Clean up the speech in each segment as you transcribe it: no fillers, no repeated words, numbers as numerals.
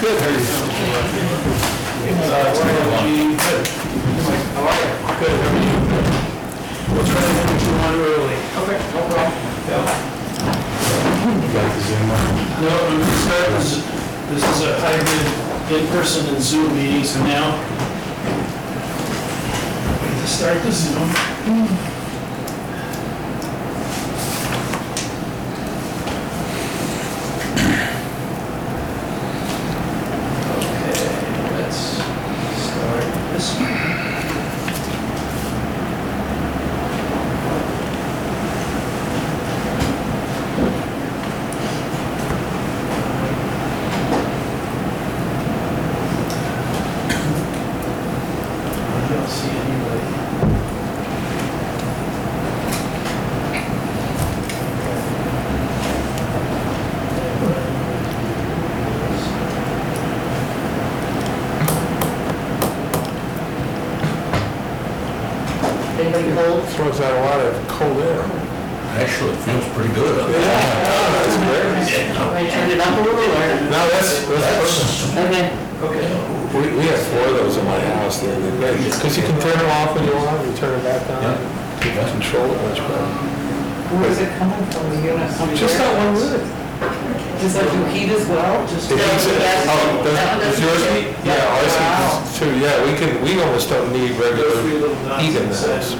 Good. How are you? Good. How are you? Good. How are you? We'll try to finish you on early. Okay, no problem. You got the Zoom on? No, I'm going to start this is a hybrid in-person and Zoom meeting, so now to start the Zoom. Okay, let's start this one. I don't see anybody. Anybody cold? Throws out a lot of cold air. Actually, it feels pretty good up there. That's great. I turned it up a little or? No, that's perfect. Okay. Okay. We have 4 of those in my house. They're great. Because you can turn them off when you want, you turn it back on. You can control it much better. Where is it coming from? The unit? Just that one unit. Does that do heat as well? Just. It heats it. That Does yours heat? Yeah, ours Wow. heats too. Yeah, we almost don't need regular heat in the house.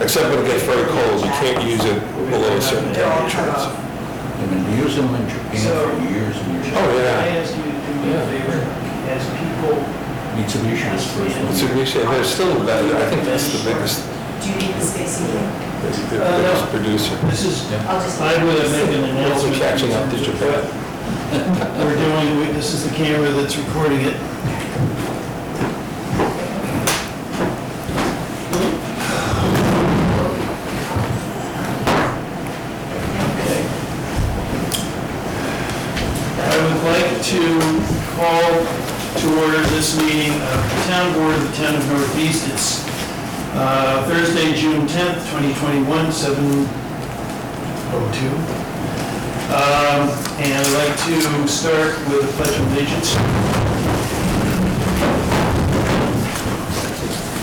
Except when it gets very cold, you can't use it below certain temperatures. I've been using them in Japan for years and years. Oh, I yeah. ask you to do me a favor, as people, Mitsubishi is the first one. Mitsubishi, and they're still, I think that's the biggest, Do you need the space heater? the biggest producer. this is, I'll just. I would make an Also announcement. catching up to Japan. This is the camera that's recording it. Okay. I would like to call to order this meeting of the town board of the town of Northeast. It's Thursday, June 10th, 2021, 7:02. And I'd like to start with the pledge of allegiance.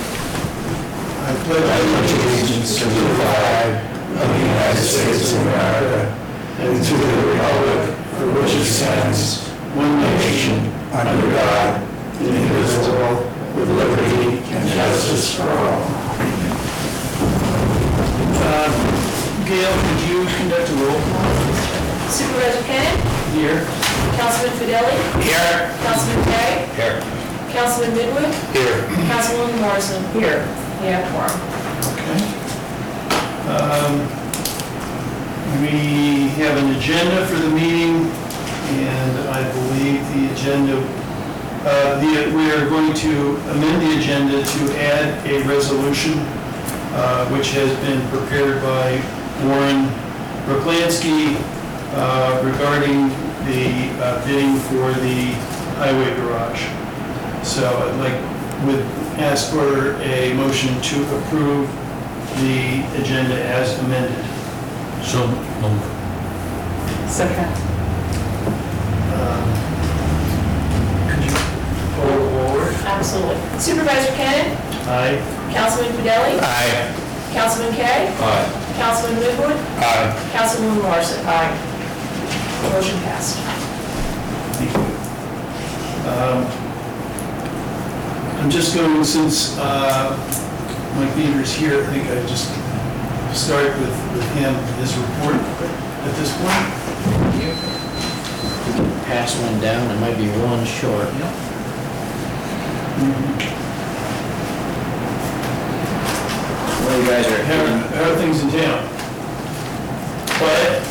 I pledge allegiance To the flag of the United States of America and to the republic for which it stands, one nation, under God, indivisible, with liberty and justice for all. Gail, could you conduct a roll call Supervisor Kennedy? here? Councilman Fidelli? Here. Councilman Terry? Here. Councilman Midwood? Here. Councilwoman Morrison? Here. Yeah, quorum. Okay. We have an agenda for the meeting, and I believe the agenda, we are going to amend the agenda to add a resolution, which has been prepared by Warren Broklansky, regarding the bidding for the highway garage. So I'd ask for a motion to approve the agenda as amended. So, move. Second. Could you pull forward? Absolutely. Supervisor Kennedy? Aye. Councilman Fidelli? Aye. Councilman Carey? Aye. Councilman Midwood? Aye. Councilwoman Morrison? Aye. Motion passed. Thank you. I'm just going, since Mike Beaver's here, I think I just start with him, his report at this point. Pass one down, it might be one short. Well, you guys are, How are things in town? Quiet?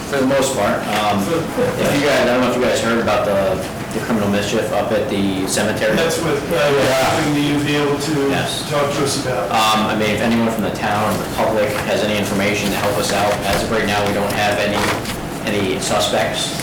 for the most part, if you guys, I don't know if you guys heard about the criminal mischief up at the cemetery. That's what, hoping that you'd be able to Yes. talk to us about. I mean, if anyone from the town or the public has any information to help us out, as of right now, we don't have any suspects.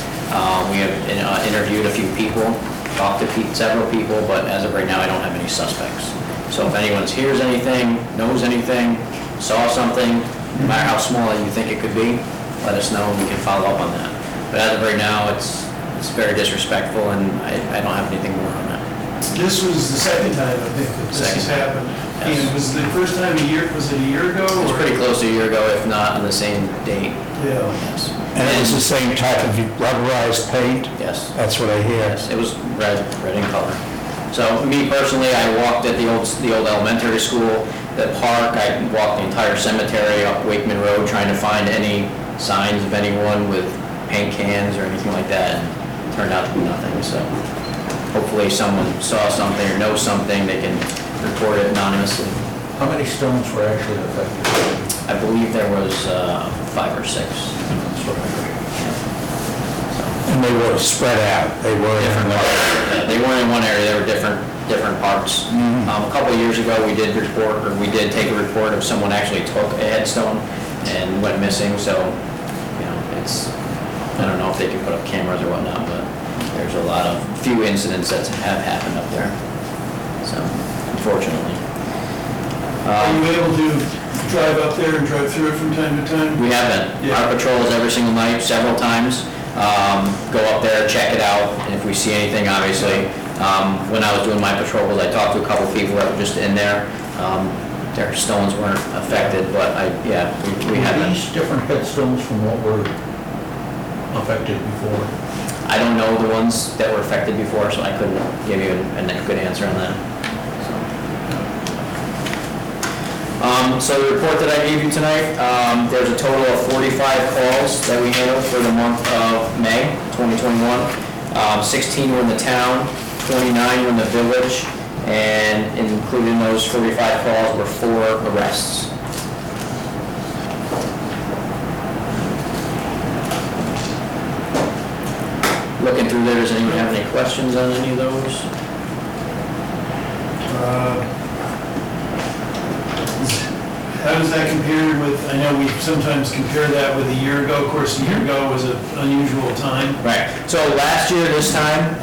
We have interviewed a few people, talked to several people, but as of right now, I don't have any suspects. So if anyone hears anything, knows anything, saw something, no matter how small you think it could be, let us know and we can follow up on that. But as of right now, it's it's very disrespectful, and I don't have anything more on that. This was the second time, I think, that this has Second. happened. Yes. And was the first time was it a year ago? It was or- pretty close to a year ago, if not on the same date. Yeah. Yes. And it was the same type of rubberized paint? Yes. That's what I hear. Yes, it was red in color. So me personally, I walked at the old elementary school, the park, I walked the entire cemetery up Wakeman Road trying to find any signs of anyone with paint cans or anything like that, and it turned out to be nothing, so hopefully someone saw something or knows something, they can report it anonymously. How many stones were actually affected? I believe there was 5 or 6. That's what I heard. And they were spread out, they were in Different one. parts. They weren't in one area, they were different parts. A couple of years ago, we did take a report of someone actually took a headstone and went missing, so, I don't know if they could put up cameras or whatnot, but there's a few incidents that have happened up there, so, unfortunately. Are you able to drive up there and drive through it from time to time? We have been. Yeah. Our patrols every single night, several times. Go up there, check it out, and if we see anything, obviously. When I was doing my patrols, I talked to a couple people that were just in there. Their stones weren't affected, but we Were have been. these different headstones from what were affected before? I don't know the ones that were affected before, so I couldn't give you a good answer on that. So the report that I gave you tonight, there's a total of 45 calls that we handled for the month of May 2021. 16 were in the town, 29 were in the village, and included in those 45 calls were 4 arrests. Looking through there, does anyone have any questions on any of those? How does that compare with, I know we sometimes compare that with a year ago. Of course, a year ago was an unusual time. Right, so last year, this time,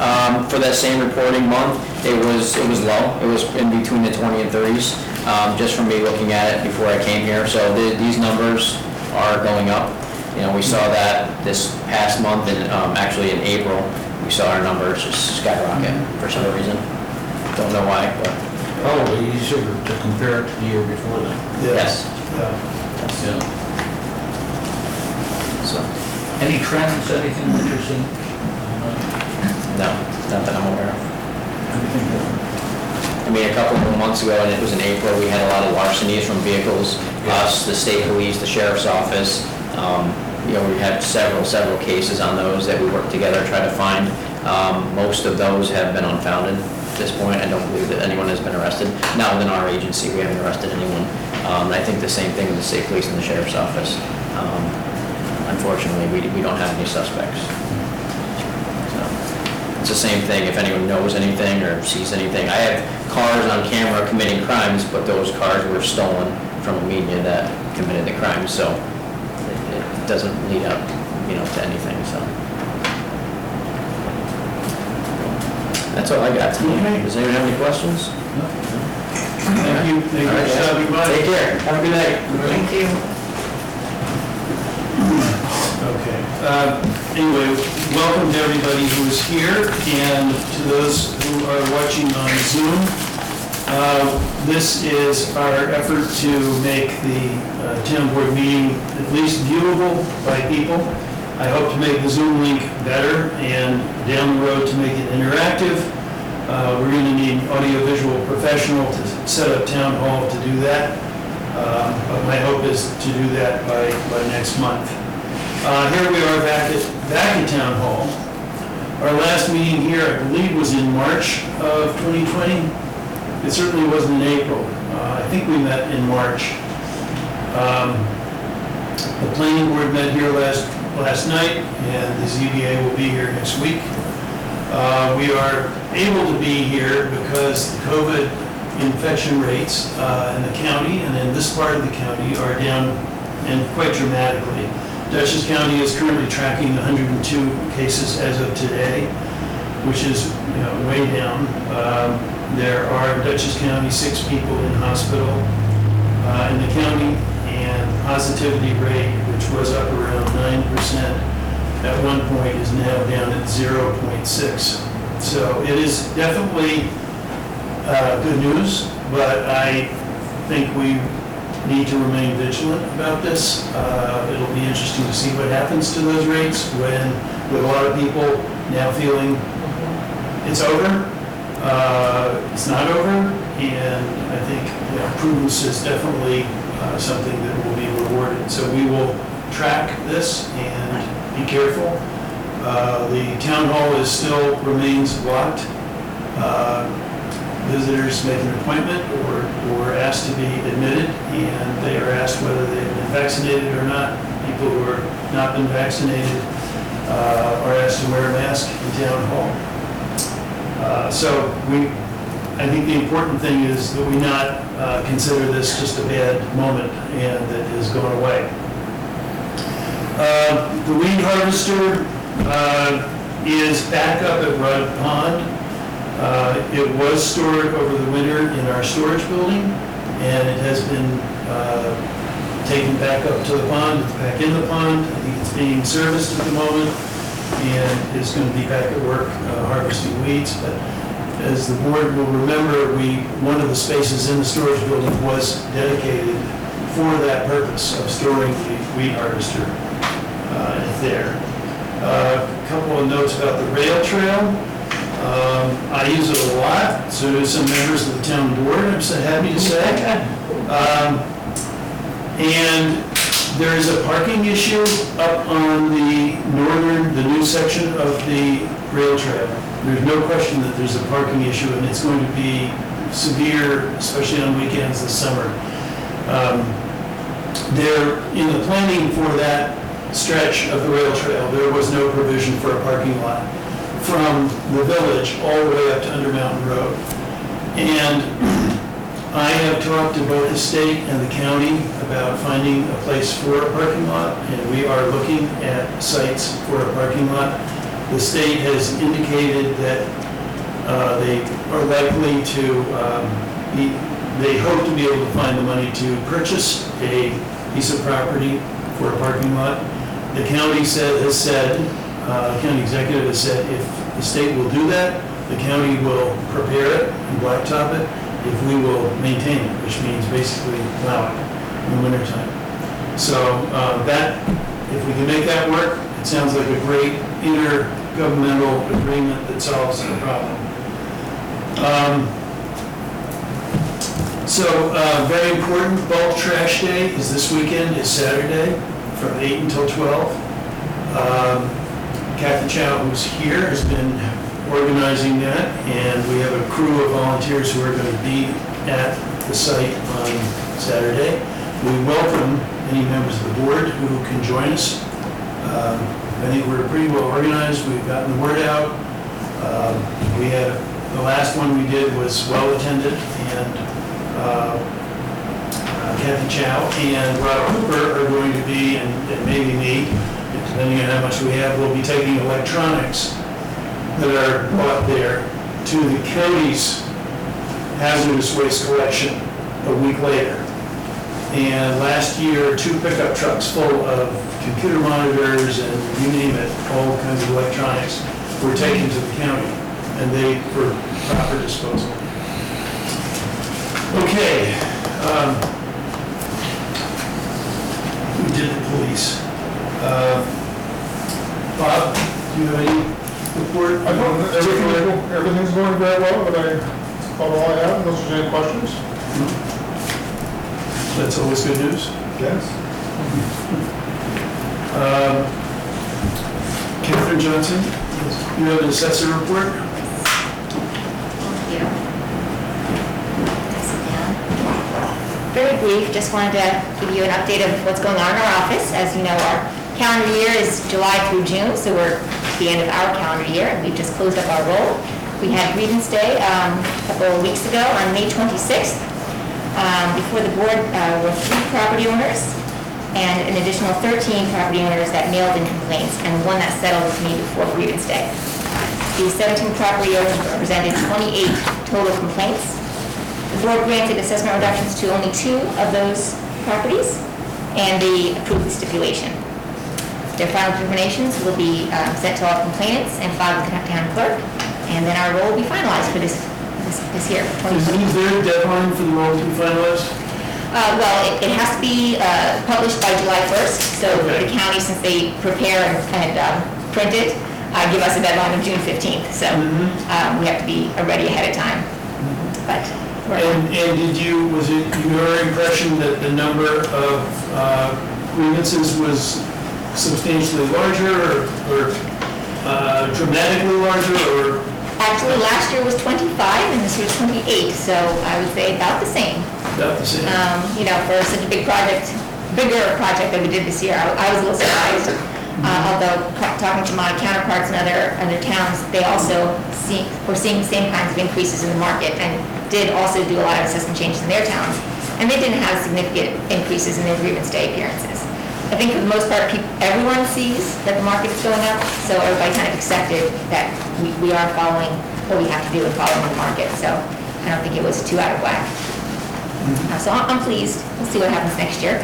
for that same reporting month, it was low. It was in between the 20 and 30s, just from me looking at it before I came here. So these numbers are going up. We saw that this past month, and actually in April, we saw our numbers just skyrocket for some reason. Don't know why, but Probably easier to compare it to the year before then. yes. Yeah. Yeah. So, Any trends, anything that you're seeing? no, not that I'm aware of. Anything different? I mean, a couple of months ago, and it was in April, we had a lot of larcenies from vehicles, us, the state police, the sheriff's office. We had several cases on those that we worked together to try to find. Most of those have been unfounded at this point. I don't believe that anyone has been arrested. Not within our agency, we haven't arrested anyone. I think the same thing with the state police and the sheriff's office. Unfortunately, we don't have any suspects. So, it's the same thing, if anyone knows anything or sees anything. I have cars on camera committing crimes, but those cars were stolen from a media that committed the crime, so it doesn't lead up, to anything, so. That's all I got tonight. Does anyone have any questions? Thank you. Thank you All right, for stopping by. Take care. Have a good night. Thank you. Okay. Anyway, welcome to everybody who is here and to those who are watching on Zoom. This is our effort to make the town board meeting at least viewable by people. I hope to make the Zoom link better and down the road to make it interactive. We're going to need audiovisual professional to set up town hall to do that. But my hope is to do that by next month. Here we are back at Town Hall. Our last meeting here, I believe, was in March of 2020. It certainly wasn't in April. I think we met in March. The planning board met here last night, and the ZBA will be here next week. We are able to be here because the COVID infection rates in the county and in this part of the county are down and quite dramatically. Dutchess County is currently tracking 102 cases as of today, which is way down. There are in Dutchess County 6 people in hospital in the county, and positivity rate, which was up around 9% at one point is now down at 0.6. So it is definitely good news, but I think we need to remain vigilant about this. It'll be interesting to see what happens to those rates when, with a lot of people now feeling it's over. It's not over, and I think prudence is definitely something that will be rewarded. So we will track this and be careful. The town hall still remains locked. Visitors make an appointment or asked to be admitted, and they are asked whether they've been vaccinated or not. People who are not been vaccinated are asked to wear a mask in town hall. I think the important thing is that we not consider this just a bad moment and that has gone away. The weed harvester is back up at Rudd Pond. It was stored over the winter in our storage building, and it has been taken back up to the pond. It's back in the pond. I think it's being serviced at the moment, and is going to be back at work harvesting weeds. But as the board will remember, one of the spaces in the storage building was dedicated for that purpose of storing the weed harvester there. A couple of notes about the rail trail. I use it a lot, so do some members of the town board, I'm so happy to say. And there is a parking issue up on the new section of the rail trail. There's no question that there's a parking issue, and it's going to be severe, especially on weekends this summer. In the planning for that stretch of the rail trail, there was no provision for a parking lot from the village all the way up to Under Mountain Road. And I have talked to both the state and the county about finding a place for a parking lot, and we are looking at sites for a parking lot. The state has indicated that they are likely to, they hope to be able to find the money to purchase a piece of property for a parking lot. The county has said, county executive has said, if the state will do that, the county will prepare it and blacktop it if we will maintain it, which means basically plow it in the wintertime. So if we can make that work, it sounds like a great intergovernmental agreement that solves the problem. Very important, bulk trash day is this weekend, is Saturday, from 8 until 12. Kathy Chow, who's here, has been organizing that, and we have a crew of volunteers who are going to be at the site on Saturday. We welcome any members of the board who can join us. I think we're pretty well organized. We've gotten the word out. The last one we did was well attended, and Kathy Chow and Rob Cooper are going to be, and maybe me, depending on how much we have, we'll be taking electronics that are brought there to the county's hazardous waste collection a week later. And last year, 2 pickup trucks full of computer monitors and you name it, all kinds of electronics were taken to the county, and they for proper disposal. Okay. We did the police. Bob, do you have any report? I don't, everything's going very well, but that's about all I have, unless there's any questions. That's always good news. Yes. Catherine Johnson, you have an assessor report? Thank you. Very brief, just wanted to give you an update of what's going on in our office. As you know, our calendar year is July through June, so we're at the end of our calendar year, and we've just closed up our roll. We had Grievance Day a couple of weeks ago on May 26th. Before the board were 3 property owners and an additional 13 property owners that mailed in complaints, and one that settled with me before Grievance Day. These 17 property owners represented 28 total complaints. The board granted assessment reductions to only 2 of those properties, and they approved the stipulation. Their final determinations will be sent to all complainants and filed with the town clerk, and then our roll will be finalized for this year, Is 2020. there a deadline for the roll to be finalized? Well, it has to be published by July 1st, so Okay. the county, since they prepare and print it, give us a deadline of June 15th, so we have to be ready ahead of time. But we're Was it your impression that the number of grievances was substantially larger or dramatically larger or? actually, last year was 25 and this year is 28, so I would say about the same. About the same. For such a bigger project that we did this year, I was a little surprised. Although talking to my counterparts in other towns, they also were seeing the same kinds of increases in the market and did also do a lot of assessment changes in their towns. And they didn't have significant increases in their grievance day appearances. I think for the most part, everyone sees that the market's going up, so everybody kind of accepted that we are following what we have to do and following the market. So I don't think it was too out of whack. So I'm pleased. We'll see what happens next year.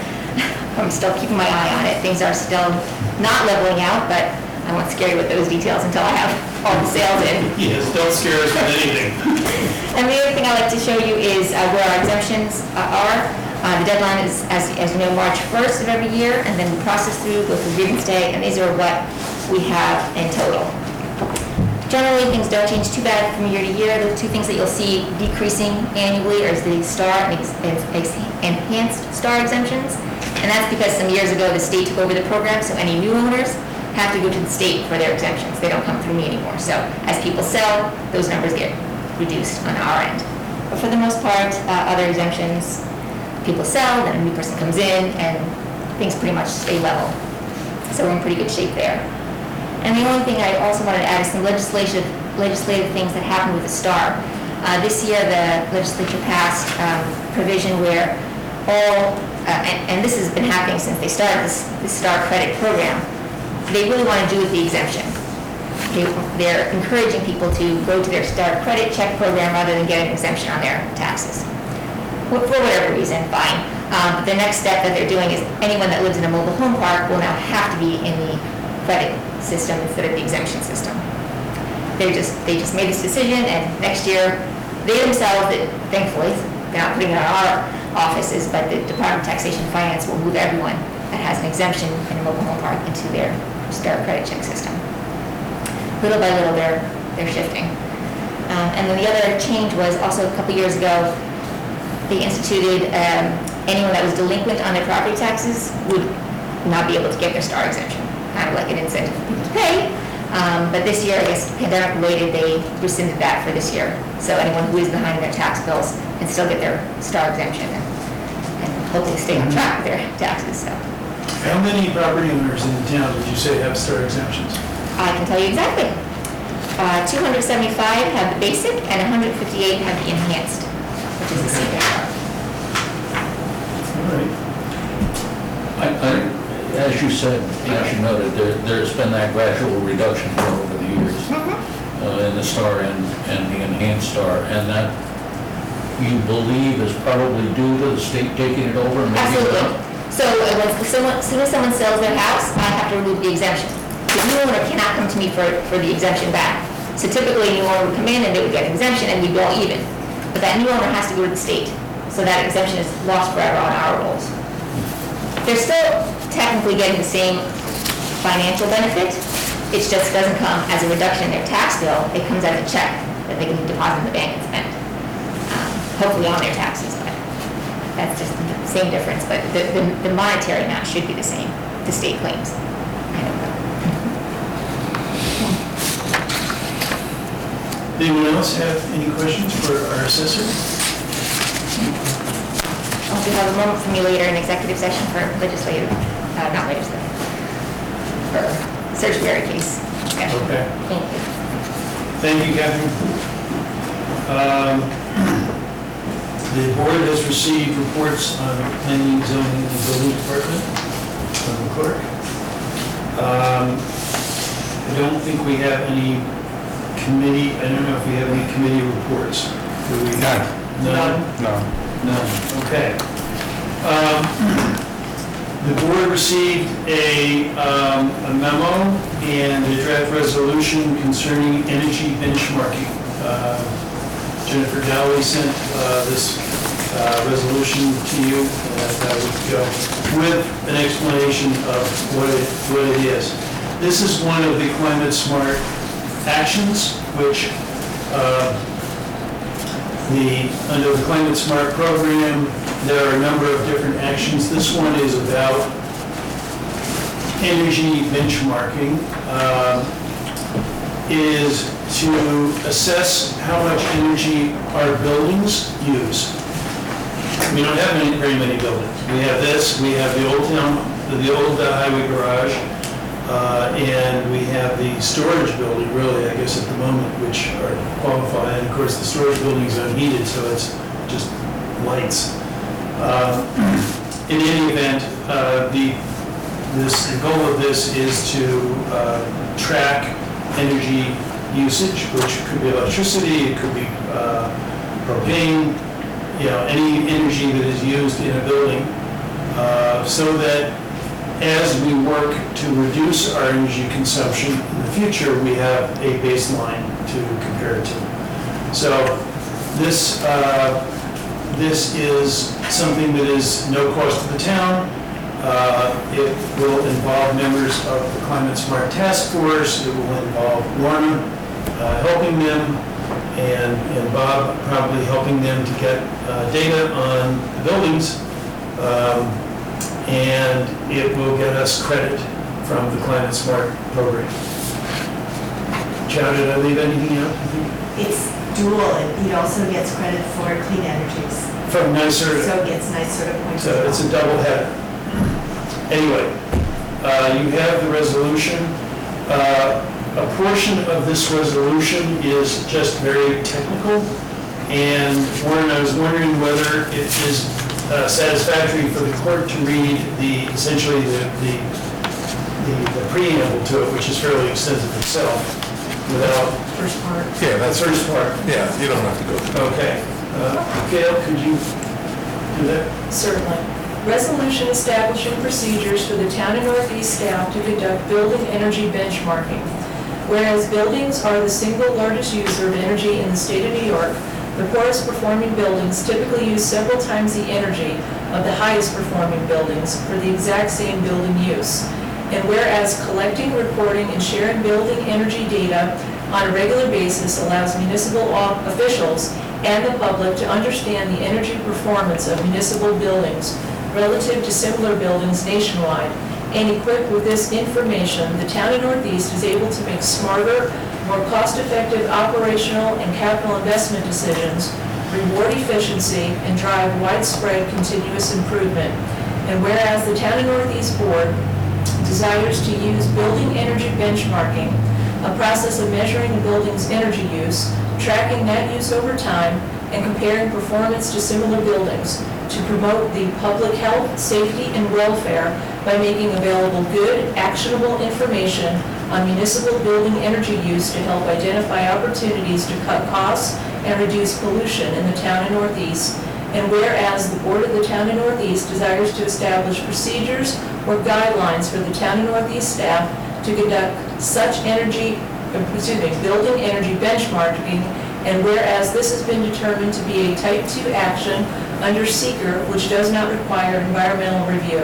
I'm still keeping my eye on it. Things are still not leveling out, but I won't scare you with those details until I have all the sales in. Yes, don't scare us with anything. And the other thing I'd like to show you is where our exemptions are. The deadline is, as you know, March 1st of every year, and then we process through, go through grievance day, and these are what we have in total. Generally, things don't change too bad from year to year. The two things that you'll see decreasing annually are the STAR and enhanced STAR exemptions. And that's because some years ago, the state took over the program, so any new owners have to go to the state for their exemptions. They don't come through me anymore. So as people sell, those numbers get reduced on our end. But for the most part, other exemptions, people sell, then a new person comes in, and things pretty much stay level. So we're in pretty good shape there. And the only thing I also wanted to add is some legislative things that happened with the STAR. This year, the legislature passed provision where all, and this has been happening since they started this STAR credit program, they really want to do with the exemption. They're encouraging people to go to their STAR credit check program rather than get an exemption on their taxes. For whatever reason, fine. But the next step that they're doing is anyone that lives in a mobile home park will now have to be in the credit system instead of the exemption system. They just made this decision, and next year, they themselves, thankfully, they're not putting it on our offices, but the Department of Taxation and Finance will move everyone that has an exemption in a mobile home park into their STAR credit check system. Little by little, they're shifting. And then the other change was also a couple years ago, they instituted anyone that was delinquent on their property taxes would not be able to get their STAR exemption, kind of like an incentive for people to pay. But this year, I guess pandemic related, they rescinded that for this year. So anyone who is behind their tax bills can still get their STAR exemption and hopefully stay on track with their taxes. So How many property owners in the town would you say have STAR exemptions? I can tell you exactly. 275 have the basic and 158 have the enhanced, which is the senior. All right. As you said, as you noted, there's been that gradual reduction over the years in the STAR and the enhanced STAR, and that you believe is probably due to the state taking it over? Maybe Absolutely. not? So as soon as someone sells their house, I have to remove the exemption. The new owner cannot come to me for the exemption back. So typically, a new owner would come in and they would get an exemption and we'd go even. But that new owner has to go to the state. So that exemption is lost forever on our rolls. They're still technically getting the same financial benefit. It just doesn't come as a reduction in their tax bill. It comes as a check that they can deposit in the bank and spend. Hopefully on their taxes, but that's just the same difference. But the monetary amount should be the same, the state claims. I don't know. Anyone else have any questions for our assessor? I'll have a moment from you later in executive session for legislative, not legislative, for certiorari case. Okay. Okay. Thank you. Thank you, Catherine. The board has received reports on planning, zoning, and building department from the clerk. I don't think we have any committee, I don't know if we have any committee reports. Do we? None? No. None, okay. The board received a memo and a draft resolution concerning energy benchmarking. Jennifer Dowley sent this resolution to you, and I would go with an explanation of what it is. This is one of the climate smart actions, which under the Climate Smart program, there are a number of different actions. This one is about energy benchmarking, is to assess how much energy our buildings use. We don't have very many buildings. We have this, we have the old highway garage, and we have the storage building, really, I guess, at the moment, which are qualified. And of course, the storage building is unheated, so it's just lights. In any event, the goal of this is to track energy usage, which could be electricity, it could be propane, any energy that is used in a building, so that as we work to reduce our energy consumption in the future, we have a baseline to compare it to. So this is something that is no cost to the town. It will involve members of the Climate Smart Task Force. It will involve Lorna helping them, and Bob probably helping them to get data on the buildings. And it will get us credit from the Climate Smart program. Chow, did I leave anything out? It's dual, it also gets credit for clean energies. From NYSERDA. So it gets NYSERDA points. So it's a double header. Anyway, you have the resolution. A portion of this resolution is just very technical, and Warren, I was wondering whether it is satisfactory for the clerk to read essentially the preamble to it, which is fairly extensive itself, without. First part. Yeah, that's First part. Yeah, you don't have to go through. Okay. Gail, could you do that? Certainly. Resolution establishing procedures for the town of Northeast staff to conduct building energy benchmarking. Whereas buildings are the single largest user of energy in the state of New York, the poorest performing buildings typically use several times the energy of the highest performing buildings for the exact same building use. And whereas collecting, reporting, and sharing building energy data on a regular basis allows municipal officials and the public to understand the energy performance of municipal buildings relative to similar buildings nationwide. And equipped with this information, the town of Northeast is able to make smarter, more cost-effective operational and capital investment decisions, reward efficiency, and drive widespread continuous improvement. And whereas the town of Northeast Board desires to use building energy benchmarking, a process of measuring a building's energy use, tracking that use over time, and comparing performance to similar buildings to promote the public health, safety, and welfare by making available good, actionable information on municipal building energy use to help identify opportunities to cut costs and reduce pollution in the town of Northeast. And whereas the Board of the Town of Northeast desires to establish procedures or guidelines for the Town of Northeast staff to conduct such building energy benchmarking, and whereas this has been determined to be a Type 2 action under seeker, which does not require environmental review,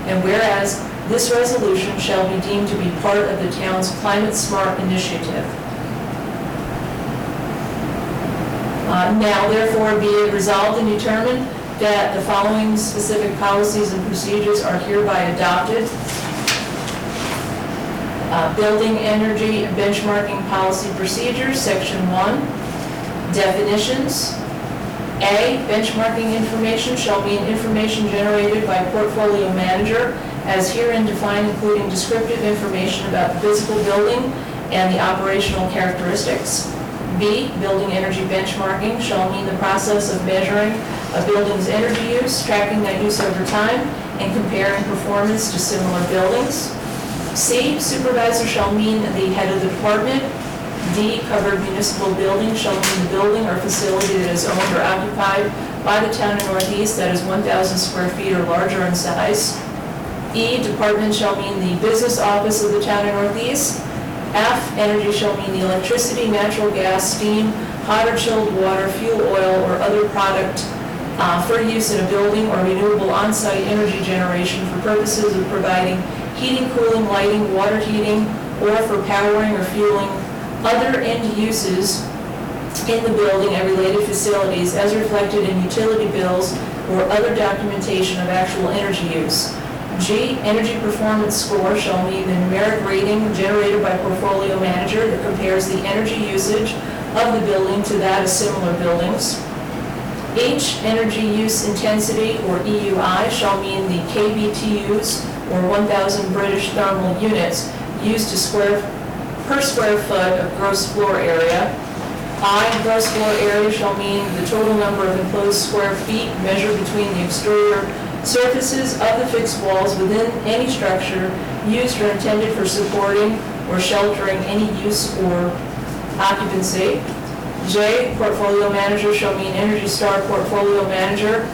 and whereas this resolution shall be deemed to be part of the town's Climate Smart initiative. Now, therefore, be it resolved and determined that the following specific policies and procedures are hereby adopted. Building energy benchmarking policy procedures, Section 1. Definitions. A, benchmarking information shall be information generated by portfolio manager as herein defined, including descriptive information about the physical building and the operational characteristics. B, building energy benchmarking shall mean the process of measuring a building's energy use, tracking that use over time, and comparing performance to similar buildings. C, supervisor shall mean the head of the department. D, covered municipal building shall mean the building or facility that is owned or occupied by the town of Northeast that is 1,000 square feet or larger in size. E, department shall mean the business office of the town of Northeast. F, energy shall mean the electricity, natural gas, steam, hot or chilled water, fuel oil, or other product for use in a building or renewable on-site energy generation for purposes of providing heating, cooling, lighting, water heating, or for powering or fueling other end uses in the building and related facilities as reflected in utility bills or other documentation of actual energy use. G, energy performance score shall mean the numeric rating generated by portfolio manager that compares the energy usage of the building to that of similar buildings. H, energy use intensity, or EUI, shall mean the kBTUs, or 1,000 British thermal units, used per square foot of gross floor area. I, gross floor area, shall mean the total number of enclosed square feet measured between the exterior surfaces of the fixed walls within any structure used or intended for supporting or sheltering any use or occupancy. J, portfolio manager shall mean Energy Star Portfolio Manager,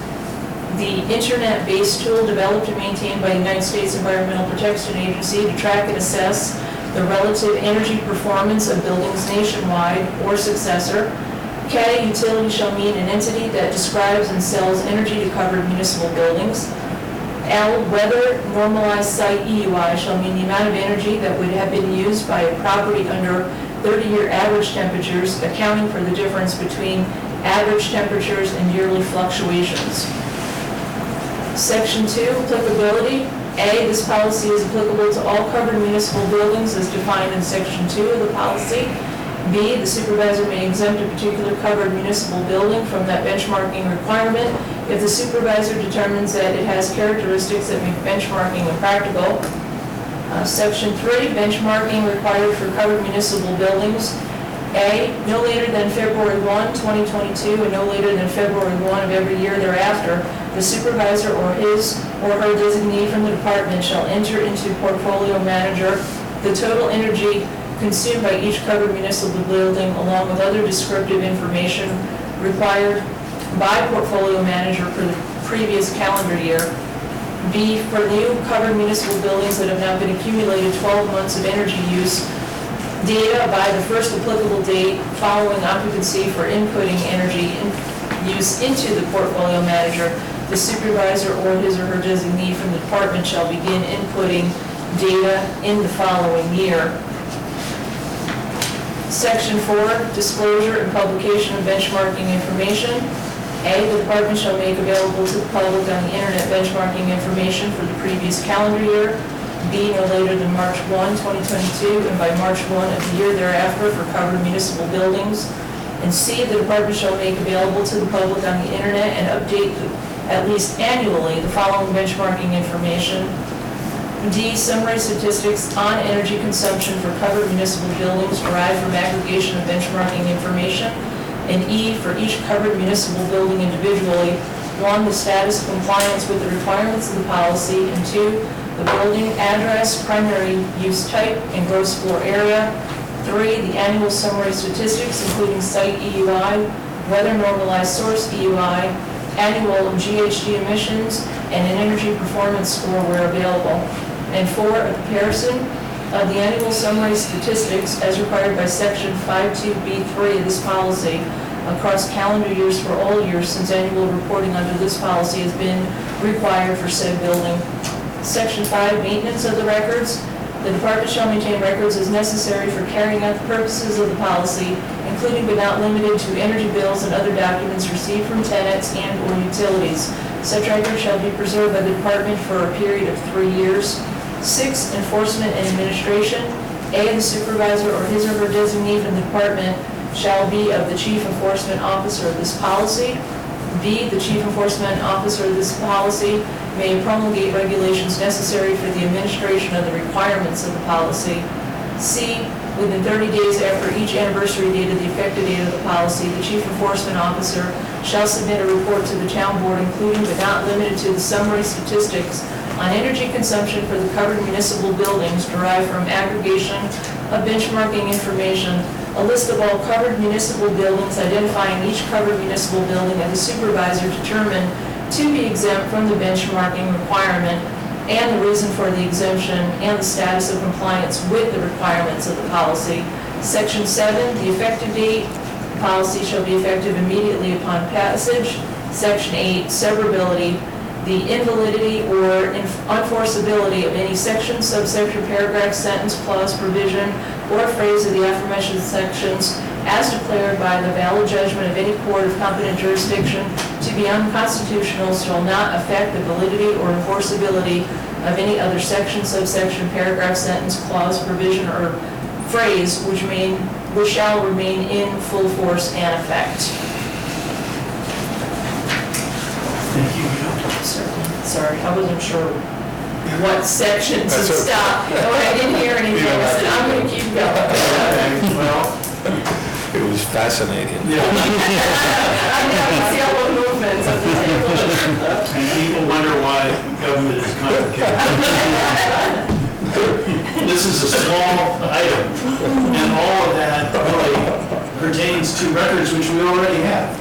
the internet-based tool developed and maintained by the United States Environmental Protection Agency to track and assess the relative energy performance of buildings nationwide or successor. K, utility shall mean an entity that describes and sells energy to covered municipal buildings. L, weather normalized site EUI shall mean the amount of energy that would have been used by a property under 30-year average temperatures, accounting for the difference between average temperatures and yearly fluctuations. Section 2, applicability. A, this policy is applicable to all covered municipal buildings as defined in Section 2 of the policy. B, the supervisor may exempt a particular covered municipal building from that benchmarking requirement if the supervisor determines that it has characteristics that make benchmarking impractical. Section 3, benchmarking required for covered municipal buildings. A, no later than February 1, 2022, and no later than February 1 of every year thereafter, the supervisor or his or her designee from the department shall enter into portfolio manager the total energy consumed by each covered municipal building along with other descriptive information required by portfolio manager for the previous calendar year. B, for new covered municipal buildings that have now been accumulated 12 months of energy use data by the first applicable date following occupancy for inputting energy use into the portfolio manager, the supervisor or his or her designee from the department shall begin inputting data in the following year. Section 4, disclosure and publication of benchmarking information. A, the department shall make available to the public on the internet benchmarking information for the previous calendar year. B, no later than March 1, 2022, and by March 1 of the year thereafter for covered municipal buildings. And C, the department shall make available to the public on the internet and update at least annually the following benchmarking information. D, summary statistics on energy consumption for covered municipal buildings derived from aggregation of benchmarking information. And E, for each covered municipal building individually, 1, the status of compliance with the requirements of the policy, and 2, the building address, primary use type, and gross floor area. 3, the annual summary statistics, including site EUI, weather normalized source EUI, annual GHG emissions, and an energy performance score where available. And 4, a comparison of the annual summary statistics as required by Section 52B3 of this policy across calendar years for all years since annual reporting under this policy has been required for said building. Section 5, maintenance of the records. The department shall maintain records as necessary for carrying out the purposes of the policy, including but not limited to energy bills and other documents received from tenants and/or utilities. Such records shall be preserved by the department for a period of 3 years. 6, enforcement and administration. A, the supervisor or his or her designee from the department shall be of the chief enforcement officer of this policy. B, the chief enforcement officer of this policy may promulgate regulations necessary for the administration of the requirements of the policy. C, within 30 days after each anniversary date of the effective date of the policy, the chief enforcement officer shall submit a report to the town board, including but not limited to the summary statistics on energy consumption for the covered municipal buildings derived from aggregation of benchmarking information, a list of all covered municipal buildings identifying each covered municipal building and the supervisor determined to be exempt from the benchmarking requirement, and the reason for the exemption, and the status of compliance with the requirements of the policy. Section 7, the effective date, the policy shall be effective immediately upon passage. Section 8, severability, the invalidity or unenforceability of any section, subsection, paragraph, sentence, clause, provision, or phrase of the aforementioned sections as declared by the valid judgment of any court of competent jurisdiction to be unconstitutional shall not affect the validity or enforceability of any other section, subsection, paragraph, sentence, clause, provision, or phrase which shall remain in full force and effect. Thank you. Sorry, I wasn't sure what section to That's okay. stop. Oh, I didn't hear anything, I said, I'm gonna keep going. Okay, well, It was fascinating. yeah, I can see all the movements of the table. and people wonder why government is complicated. This is a small item, and all of that really pertains to records which we already have.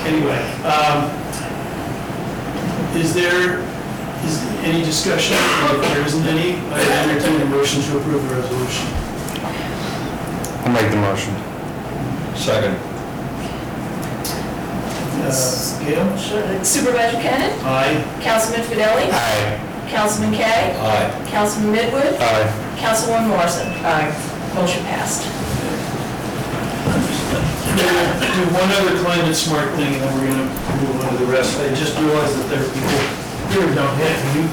Anyway, is there any discussion? If there isn't any, I entertain a motion to approve the resolution. I'll make the motion. Second. Gail? Sure. Supervisor Kennett? Aye. Councilman Fidelli? Aye. Councilman Kay? Aye. Councilman Midwood? Aye. Councilwoman Morrison? Aye. Motion passed. Do one other climate smart thing, and then we're gonna move on to the rest. I just realized that there are people here who don't have, you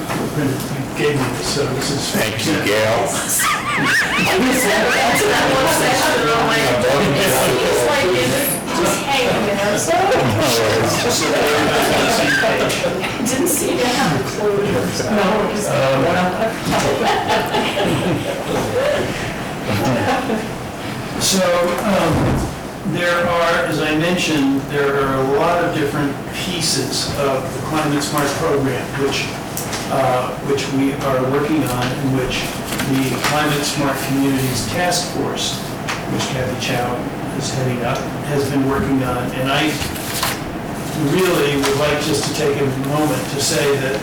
gave me this, so this is. Thank you, Gail. I was to that one section, and I'm like, it seems like it's just hanging there, so. Didn't seem to have a closure, so. No, just one up. So, there are, as I mentioned, there are a lot of different pieces of the Climate Smart program, which we are working on, and which the Climate Smart Communities Task Force, which Kathy Chow is heading up, has been working on. And I really would like just to take a moment to say that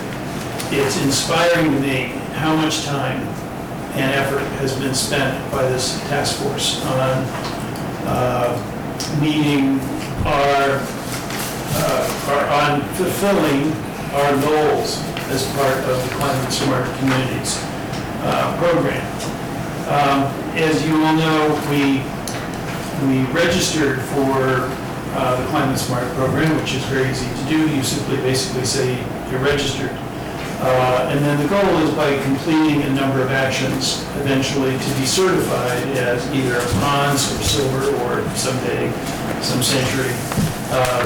it's inspiring to me how much time and effort has been spent by this task force on meeting on fulfilling our goals as part of the Climate Smart Communities program. As you all know, we registered for the Climate Smart program, which is very easy to do. You simply basically say you're registered. And then the goal is by completing a number of actions, eventually to be certified as either a bronze or silver or someday, some century,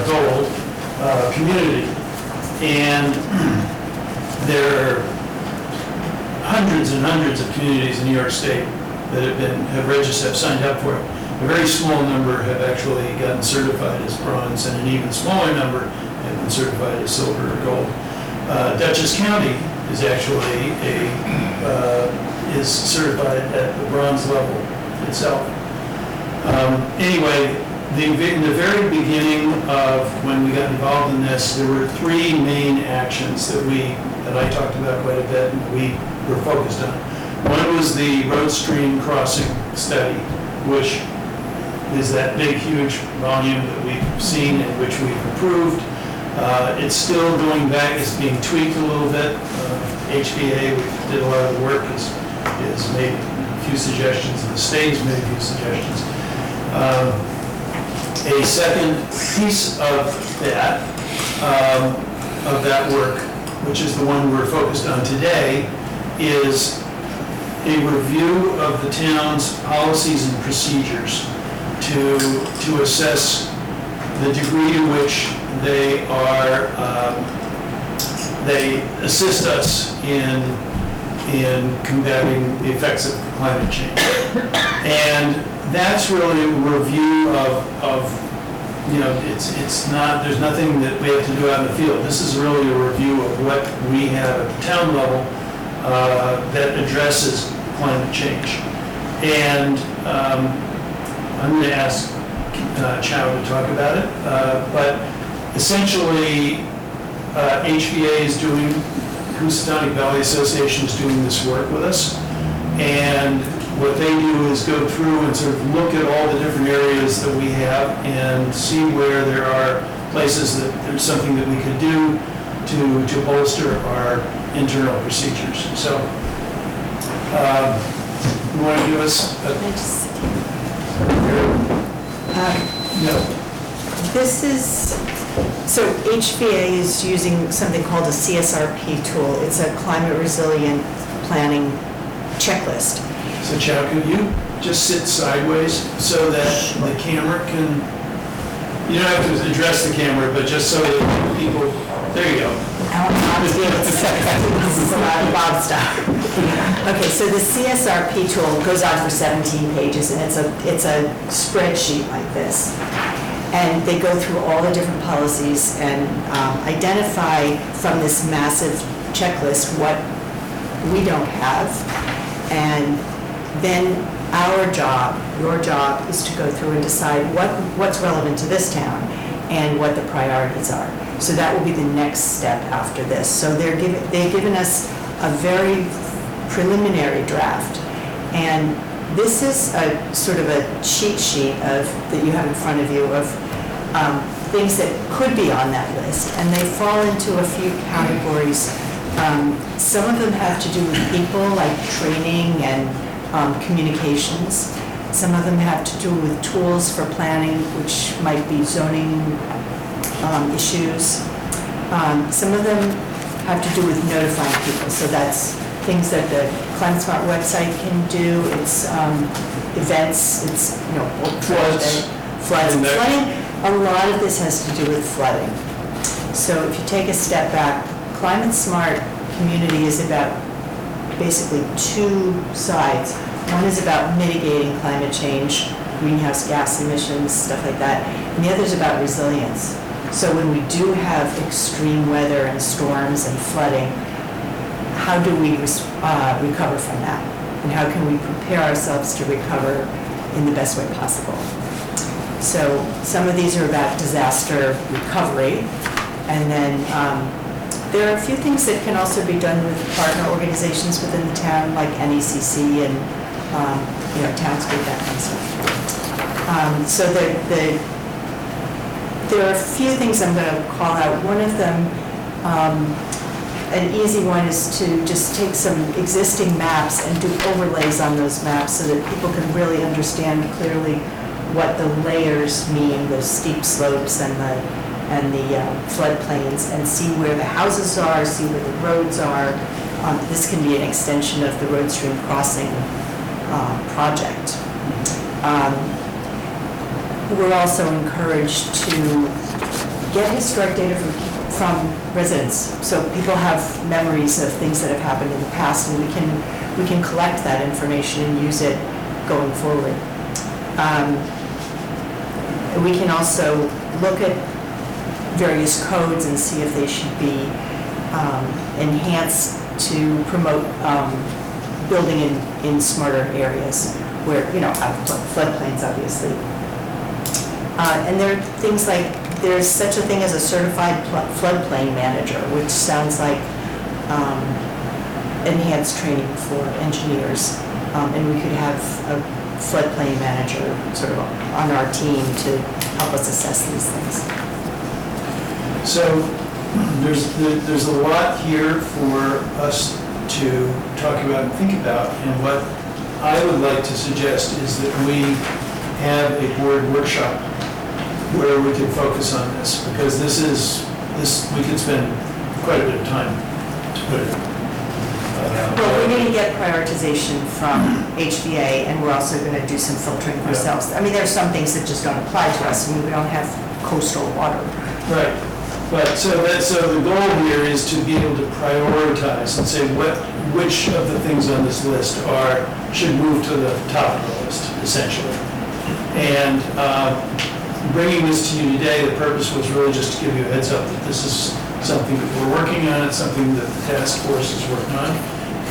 gold community. And there are hundreds and hundreds of communities in New York State that have registered, have signed up for it. A very small number have actually gotten certified as bronze, and an even smaller number have been certified as silver or gold. Dutchess County is actually is certified at the bronze level itself. Anyway, in the very beginning of when we got involved in this, there were three main actions that I talked about quite a bit and we were focused on. One was the road stream crossing study, which is that big, huge volume that we've seen and which we've approved. It's still going back, it's being tweaked a little bit. HBA, we did a lot of the work, has made a few suggestions, and the state's made a few suggestions. A second piece of that work, which is the one we're focused on today, is a review of the town's policies and procedures to assess the degree to which they assist us in combating the effects of climate change. And that's really a review of there's nothing that we have to do out in the field. This is really a review of what we have at the town level that addresses climate change. And I'm going to ask Chow to talk about it, but essentially HVA is doing Housatonic Valley Association is doing this work with us. And what they do is go through and sort of look at all the different areas that we have and see where there are places that there's something that we could do to bolster our internal procedures. So, you want to give us no. This is, so HVA is using something called a CSRP tool. It's a climate resilient planning checklist. So Chow, could you just sit sideways so that the camera can, you don't have to address the camera, but just so that people, there you go. Bob style. Okay, so the CSRP tool goes on for 17 pages, and it's a spreadsheet like this. And they go through all the different policies and identify from this massive checklist what we don't have. And then our job, your job, is to go through and decide what's relevant to this town and what the priorities are. So that will be the next step after this. So they've given us a very preliminary draft. And this is a sort of a cheat sheet that you have in front of you of things that could be on that list. And they fall into a few categories. Some of them have to do with people, like training and communications. Some of them have to do with tools for planning, which might be zoning issues. Some of them have to do with notifying people. So that's things that the Climate Smart website can do. It's events, it's, Floods. Flooding. A lot of this has to do with flooding. So if you take a step back, Climate Smart community is about basically two sides. One is about mitigating climate change, greenhouse gas emissions, stuff like that. And the other is about resilience. So when we do have extreme weather and storms and flooding, how do we recover from that? And how can we prepare ourselves to recover in the best way possible? So some of these are about disaster recovery. And then there are a few things that can also be done with partner organizations within the town, like NECC and Townscape, that kind of stuff. So there are a few things I'm going to call out. One of them, an easy one, is to just take some existing maps and do overlays on those maps so that people can really understand clearly what the layers mean, the steep slopes and the floodplains, and see where the houses are, see where the roads are. This can be an extension of the road stream crossing project. We're also encouraged to get historic data from residents, so people have memories of things that have happened in the past, and we can collect that information and use it going forward. We can also look at various codes and see if they should be enhanced to promote building in smarter areas where, have floodplains, obviously. And there are things like, there's such a thing as a certified floodplain manager, which sounds like enhanced training for engineers. And we could have a floodplain manager sort of on our team to help us assess these things. So there's a lot here for us to talk about and think about, and what I would like to suggest is that we have a board workshop where we can focus on this, because we could spend quite a bit of time to put it. Well, we're going to get prioritization from HVA, and we're also going to do some filtering ourselves. I mean, there are some things that just don't apply to us. I mean, we don't have coastal water. Right. But so the goal here is to be able to prioritize and say which of the things on this list should move to the top of the list, essentially. And bringing this to you today, the purpose was really just to give you a heads up that this is something that we're working on. It's something that the task force is working on,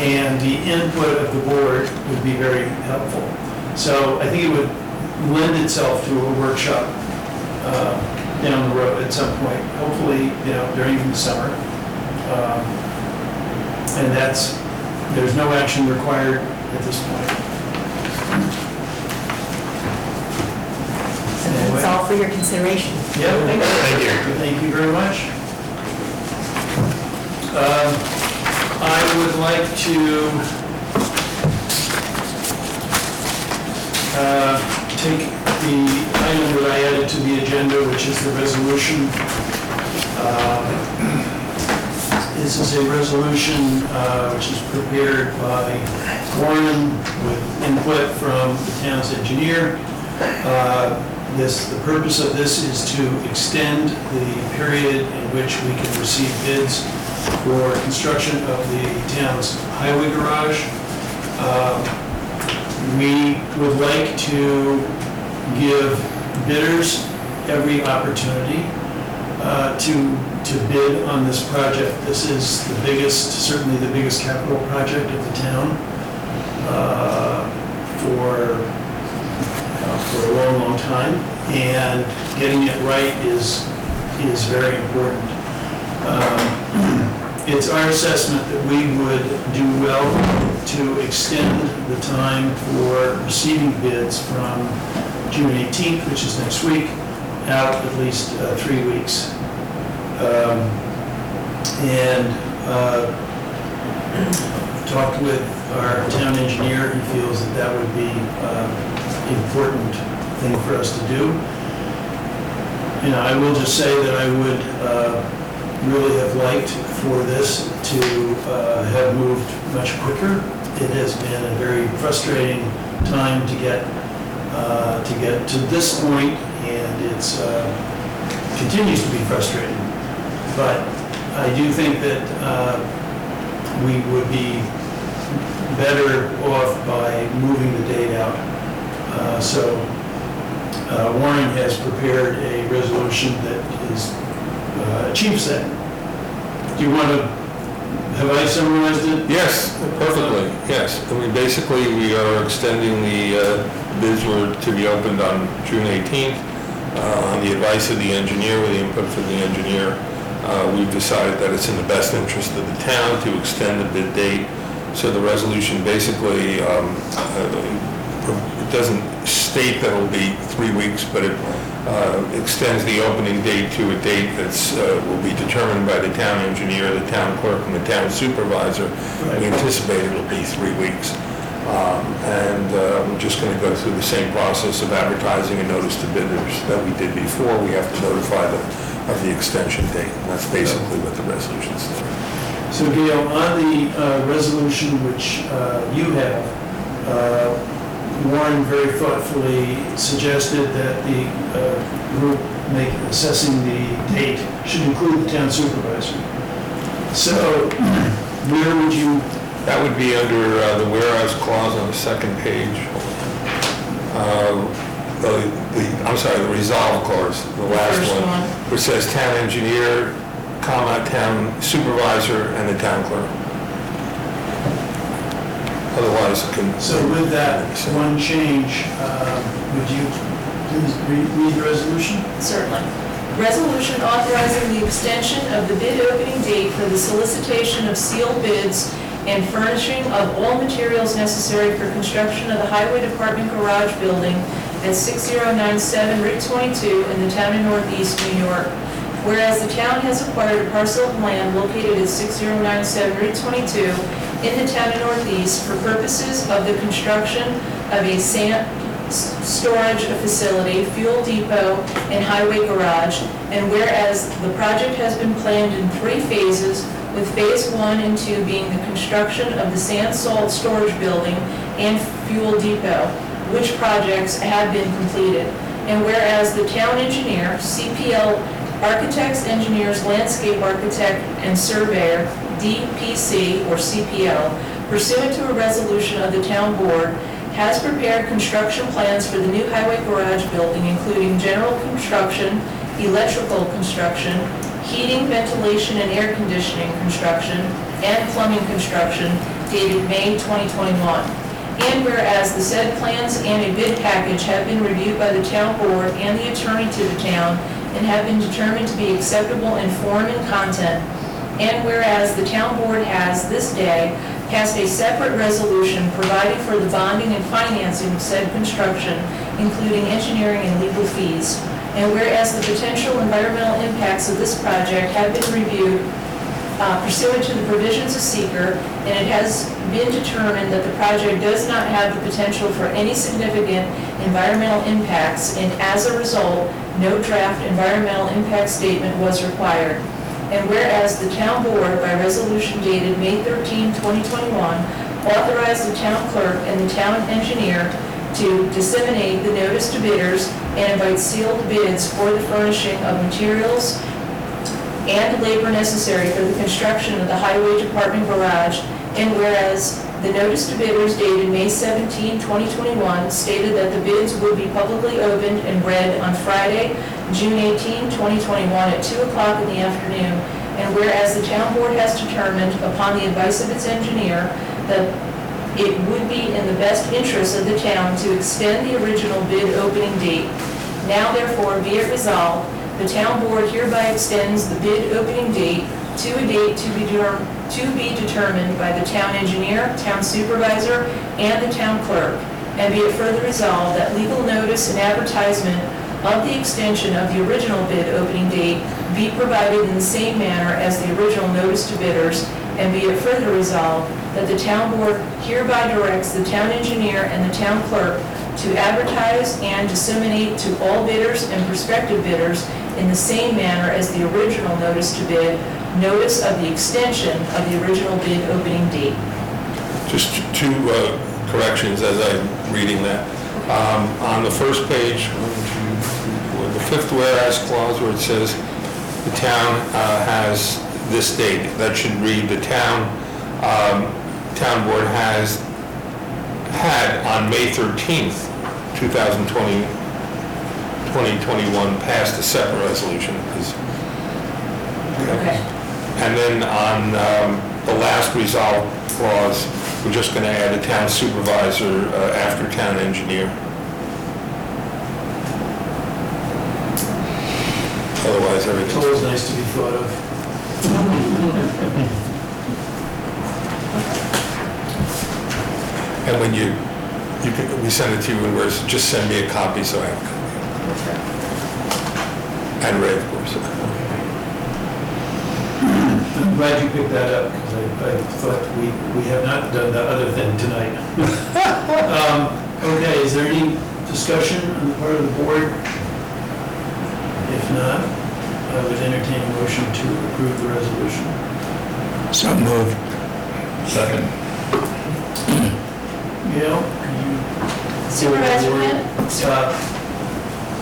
and the input of the board would be very helpful. So I think it would lend itself to a workshop down the road at some point, hopefully, during the summer. And there's no action required at this point. So that's all for your consideration. Yeah, thank you. Thank you very much. I would like to take the item that I added to the agenda, which is the resolution. This is a resolution which is prepared by Warren with input from the town's engineer. The purpose of this is to extend the period in which we can receive bids for construction of the town's highway garage. We would like to give bidders every opportunity to bid on this project. This is the biggest, certainly the biggest capital project of the town for a long, long time, and getting it right is very important. It's our assessment that we would do well to extend the time for receiving bids from June 18th, which is next week, out at least 3 weeks. Talked with our town engineer. He feels that that would be an important thing for us to do. And I will just say that I would really have liked for this to have moved much quicker. It has been a very frustrating time to get to this point, and it's continues to be frustrating. But I do think that we would be better off by moving the date out. So Warren has prepared a resolution that achieves that. Do you want to, have I summarized it? Yes, perfectly, yes. I mean, basically, we are extending the bids were to be opened on June 18th. On the advice of the engineer, with the input from the engineer, we've decided that it's in the best interest of the town to extend the bid date. So the resolution basically, it doesn't state that it will be 3 weeks, but it extends the opening date to a date that's will be determined by the town engineer, the town clerk, and the town supervisor. We anticipate it will be 3 weeks. We're just going to go through the same process of advertising a notice to bidders that we did before. We have to notify them of the extension date. And that's basically what the resolution says. So Gail, on the resolution which you have, Warren very thoughtfully suggested that the group assessing the date should include the town supervisor. So where would you? That would be under the whereas clause on the second page. I'm sorry, the resolve clause, the last one, which says town engineer, comma, town supervisor, and the town clerk. Otherwise, it can... So with that one change, would you please read the resolution? Certainly. Resolution authorizing the extension of the bid opening date for the solicitation of sealed bids and furnishing of all materials necessary for construction of the Highway Department garage building at 6097 Route 22 in the town of Northeast New York. Whereas the town has acquired a parcel of land located at 6097 Route 22 in the town of Northeast for purposes of the construction of a sand storage facility, fuel depot, and highway garage. And whereas the project has been planned in 3 phases, with phase 1 and 2 being the construction of the sand salt storage building and fuel depot, which projects have been completed. And whereas the town engineer, CPL Architects, Engineers, Landscape Architect, and Surveyor, DPC or CPL, pursuant to a resolution of the town board, has prepared construction plans for the new highway garage building, including general construction, electrical construction, heating, ventilation, and air conditioning construction, and plumbing construction, dated May 2021. And whereas the said plans and a bid package have been reviewed by the town board and the attorney to the town and have been determined to be acceptable in form and content, And whereas the town board has this day passed a separate resolution providing for the bonding and financing of said construction, including engineering and legal fees. And whereas the potential environmental impacts of this project have been reviewed pursuant to the provisions of seeker, and it has been determined that the project does not have the potential for any significant environmental impacts, and as a result, no draft environmental impact statement was required. And whereas the town board, by resolution dated May 13, 2021, authorized the town clerk and the town engineer to disseminate the notice to bidders and invite sealed bids for the furnishing of materials and labor necessary for the construction of the Highway Department garage. And whereas the notice to bidders dated May 17, 2021 stated that the bids would be publicly opened and read on Friday, June 18, 2021 at 2 o'clock in the afternoon. And whereas the town board has determined, upon the advice of its engineer, that it would be in the best interest of the town to extend the original bid opening date. Now therefore be it resolved, the town board hereby extends the bid opening date to a date to be determined by the town engineer, town supervisor, and the town clerk. And be it further resolved that legal notice and advertisement of the extension of the original bid opening date be provided in the same manner as the original notice to bidders. And be it further resolved that the town board hereby directs the town engineer and the town clerk to advertise and disseminate to all bidders and prospective bidders in the same manner as the original notice to bid, notice of the extension of the original bid opening date. Just two corrections as I'm reading that. On the first page, the fifth whereas clause where it says the town has this date, that should read the town board has had on May 13th, 2021 passed a separate resolution. Okay. And then on the last resolve clause, we're just going to add a town supervisor after town engineer. Otherwise, It's everything's... always nice to be thought of. And when we send it to you in words, just send me a copy so I have a copy. And Ray, of course. I'm glad you picked that up, because I thought we have not done the other thing tonight. Okay, is there any discussion on the part of the board? If not, I would entertain a motion to approve the resolution. So moved. Second. Gail, can you? Supervisor Quinn?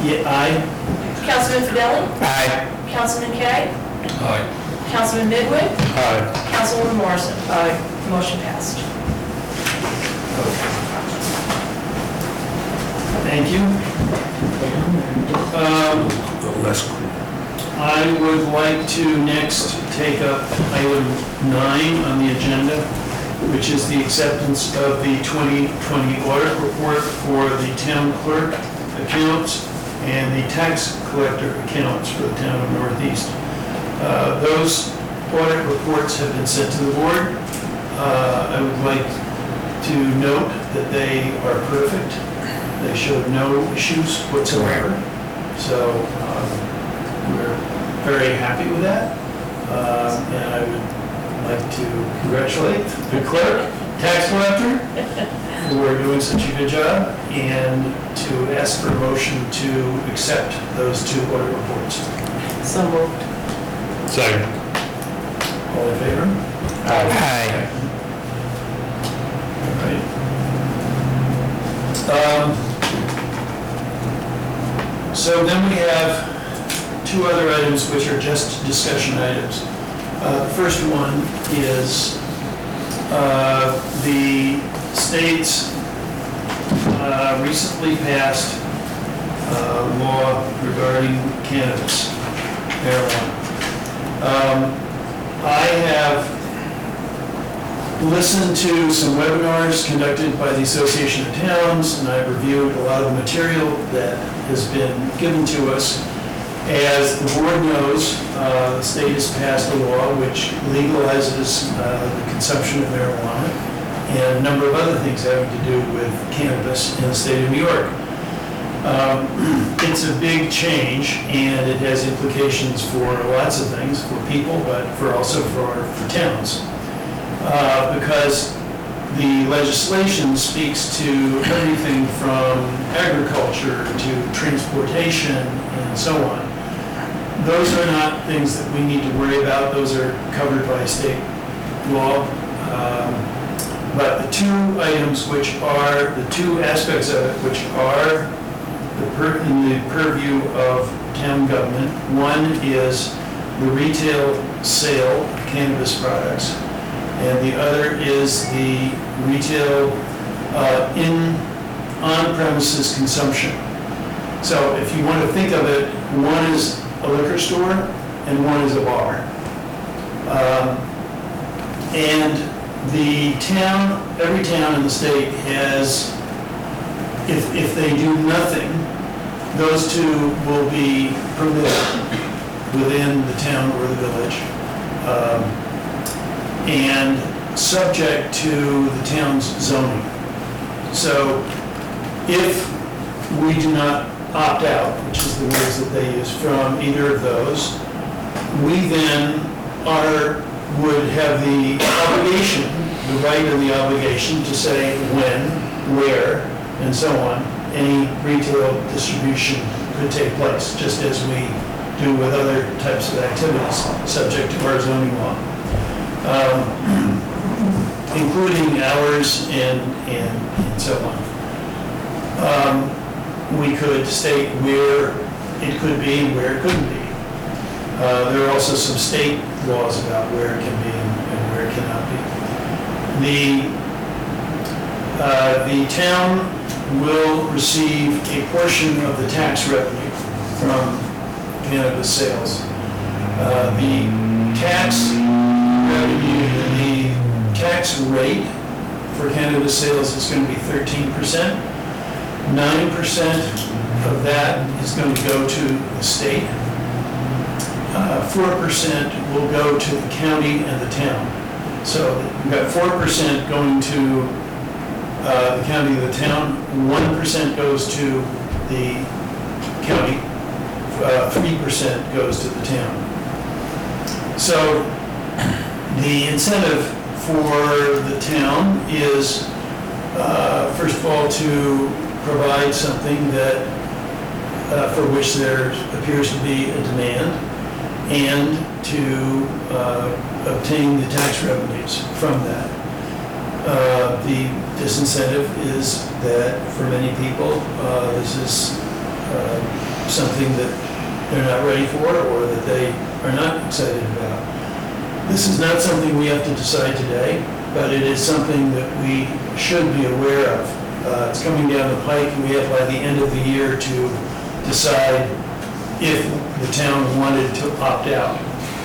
Yeah, aye. Councilman Fidelli? Aye. Councilman Kay? Aye. Councilman Midwood? Aye. Councilwoman Morrison? Aye. Motion passed. Thank you. Less. I would like to next take up item 9 on the agenda, which is the acceptance of the 2020 audit report for the town clerk accounts and the tax collector accounts for the town of Northeast. Those audit reports have been sent to the board. I would like to note that they are perfect. They showed no issues whatsoever. So we're very happy with that. And I would like to congratulate the clerk, tax collector, for doing such a good job, and to ask for a motion to accept those two audit reports. So moved. Second. All in favor? Aye. All right. So then we have two other items which are just discussion items. The first one is the state's recently passed law regarding cannabis, marijuana. I have listened to some webinars conducted by the Association of Towns, and I've reviewed a lot of the material that has been given to us. As the board knows, the state has passed a law which legalizes the consumption of marijuana and a number of other things having to do with cannabis in the state of New York. It's a big change, and it has implications for lots of things, for people, but also for towns. Because the legislation speaks to everything from agriculture to transportation and so on. Those are not things that we need to worry about. Those are covered by state law. But the two items which are, the two aspects of it which are in the purview of town government, one is the retail sale of cannabis products, and the other is the retail on-premises consumption. So if you want to think of it, one is a liquor store and one is a bar. And the town, every town in the state has, if they do nothing, those two will be permitted within the town or the village, and subject to the town's zoning. So if we do not opt out, which is the words that they use, from either of those, we then would have the obligation, the right and the obligation to say when, where, and so on, any retail distribution could take place, just as we do with other types of activities subject to our zoning law, including hours and so on. We could state where it could be and where it couldn't be. There are also some state laws about where it can be and where it cannot be. The town will receive a portion of the tax revenue from cannabis sales. The tax revenue, the tax rate for cannabis sales is going to be 13%. 9% of that is going to go to the state. 4% will go to the county and the town. So we've got 4% going to the county and the town, 1% goes to the county, 3% goes to the town. So the incentive for the town is, first of all, to provide something that, for which there appears to be a demand, and to obtain the tax revenues from that. The disincentive is that for many people, this is something that they're not ready for or that they are not excited about. This is not something we have to decide today, but it is something that we should be aware of. It's coming down the pike, and we have by the end of the year to decide if the town wanted to opt out.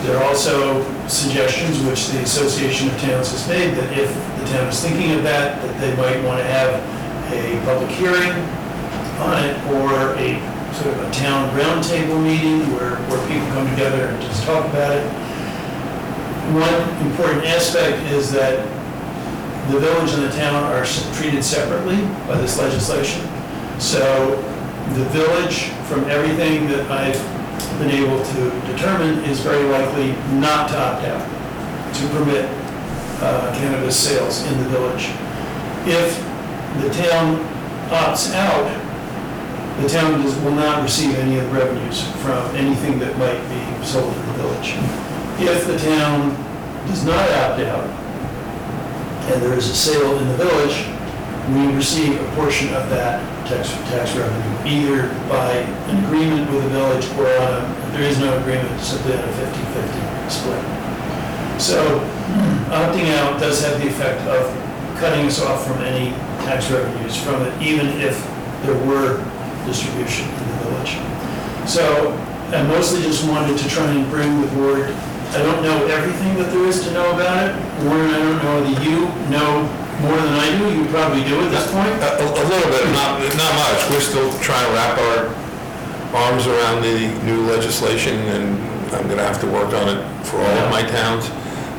There are also suggestions, which the Association of Towns has made, that if the town is thinking of that they might want to have a public hearing on it, or a sort of a town roundtable meeting where people come together and just talk about it. One important aspect is that the village and the town are treated separately by this legislation. So the village, from everything that I've been able to determine, is very likely not to opt out, to permit cannabis sales in the village. If the town opts out, the town will not receive any of the revenues from anything that might be sold in the village. If the town does not opt out, and there is a sale in the village, we receive a portion of that tax revenue, either by an agreement with the village or if there is no agreement, simply on a 50-50 split. So opting out does have the effect of cutting us off from any tax revenues from it, even if there were distribution in the village. So I mostly just wanted to try and bring the board, I don't know everything that there is to know about it. Warren, I don't know whether you know more than I do. You probably do at this point. A little bit, not much. We're still trying to wrap our arms around the new legislation, and I'm going to have to work on it for all of my towns.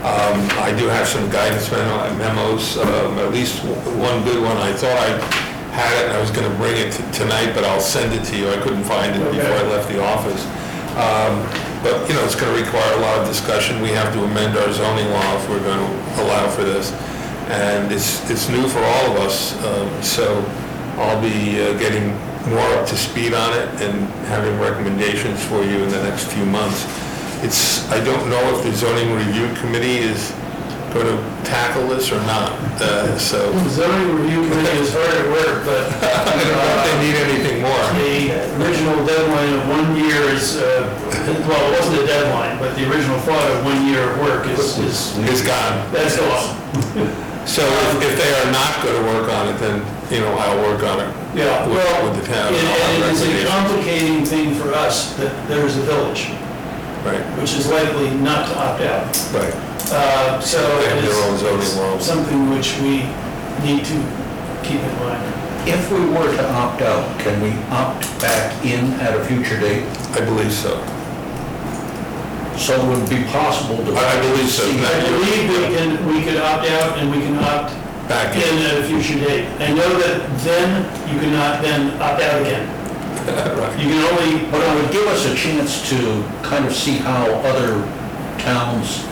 I do have some guidance memos, at least one good one. I thought I had it, and I was going to bring it tonight, but I'll send it to you. I couldn't find it before I left the office. But, you know, it's going to require a lot of discussion. We have to amend our zoning law if we're going to allow for this. And it's new for all of us, so I'll be getting more up to speed on it and having recommendations for you in the next few months. I don't know if the zoning review committee is going to tackle this or not, so. The zoning review committee is hard at work, but I don't know if they need anything more. the original deadline of 1 year is, well, it wasn't a deadline, but the original thought of 1 year of work is, It's gone. that's gone. So if they are not going to work on it, then, you know, I'll work on it Yeah, well, with the town. and it's a complicating thing for us that there's a village, Right, which is likely not to opt out. right. So They have their own zoning it's laws. something which we need to keep in mind. If we were to opt out, can we opt back in at a future date? I believe so. So it would be possible to... I believe so. see- I believe we could opt out and we can opt Back in. in at a future date. I know that then you cannot then opt out again. Right. You can only, But it would give us a chance to kind of see how other towns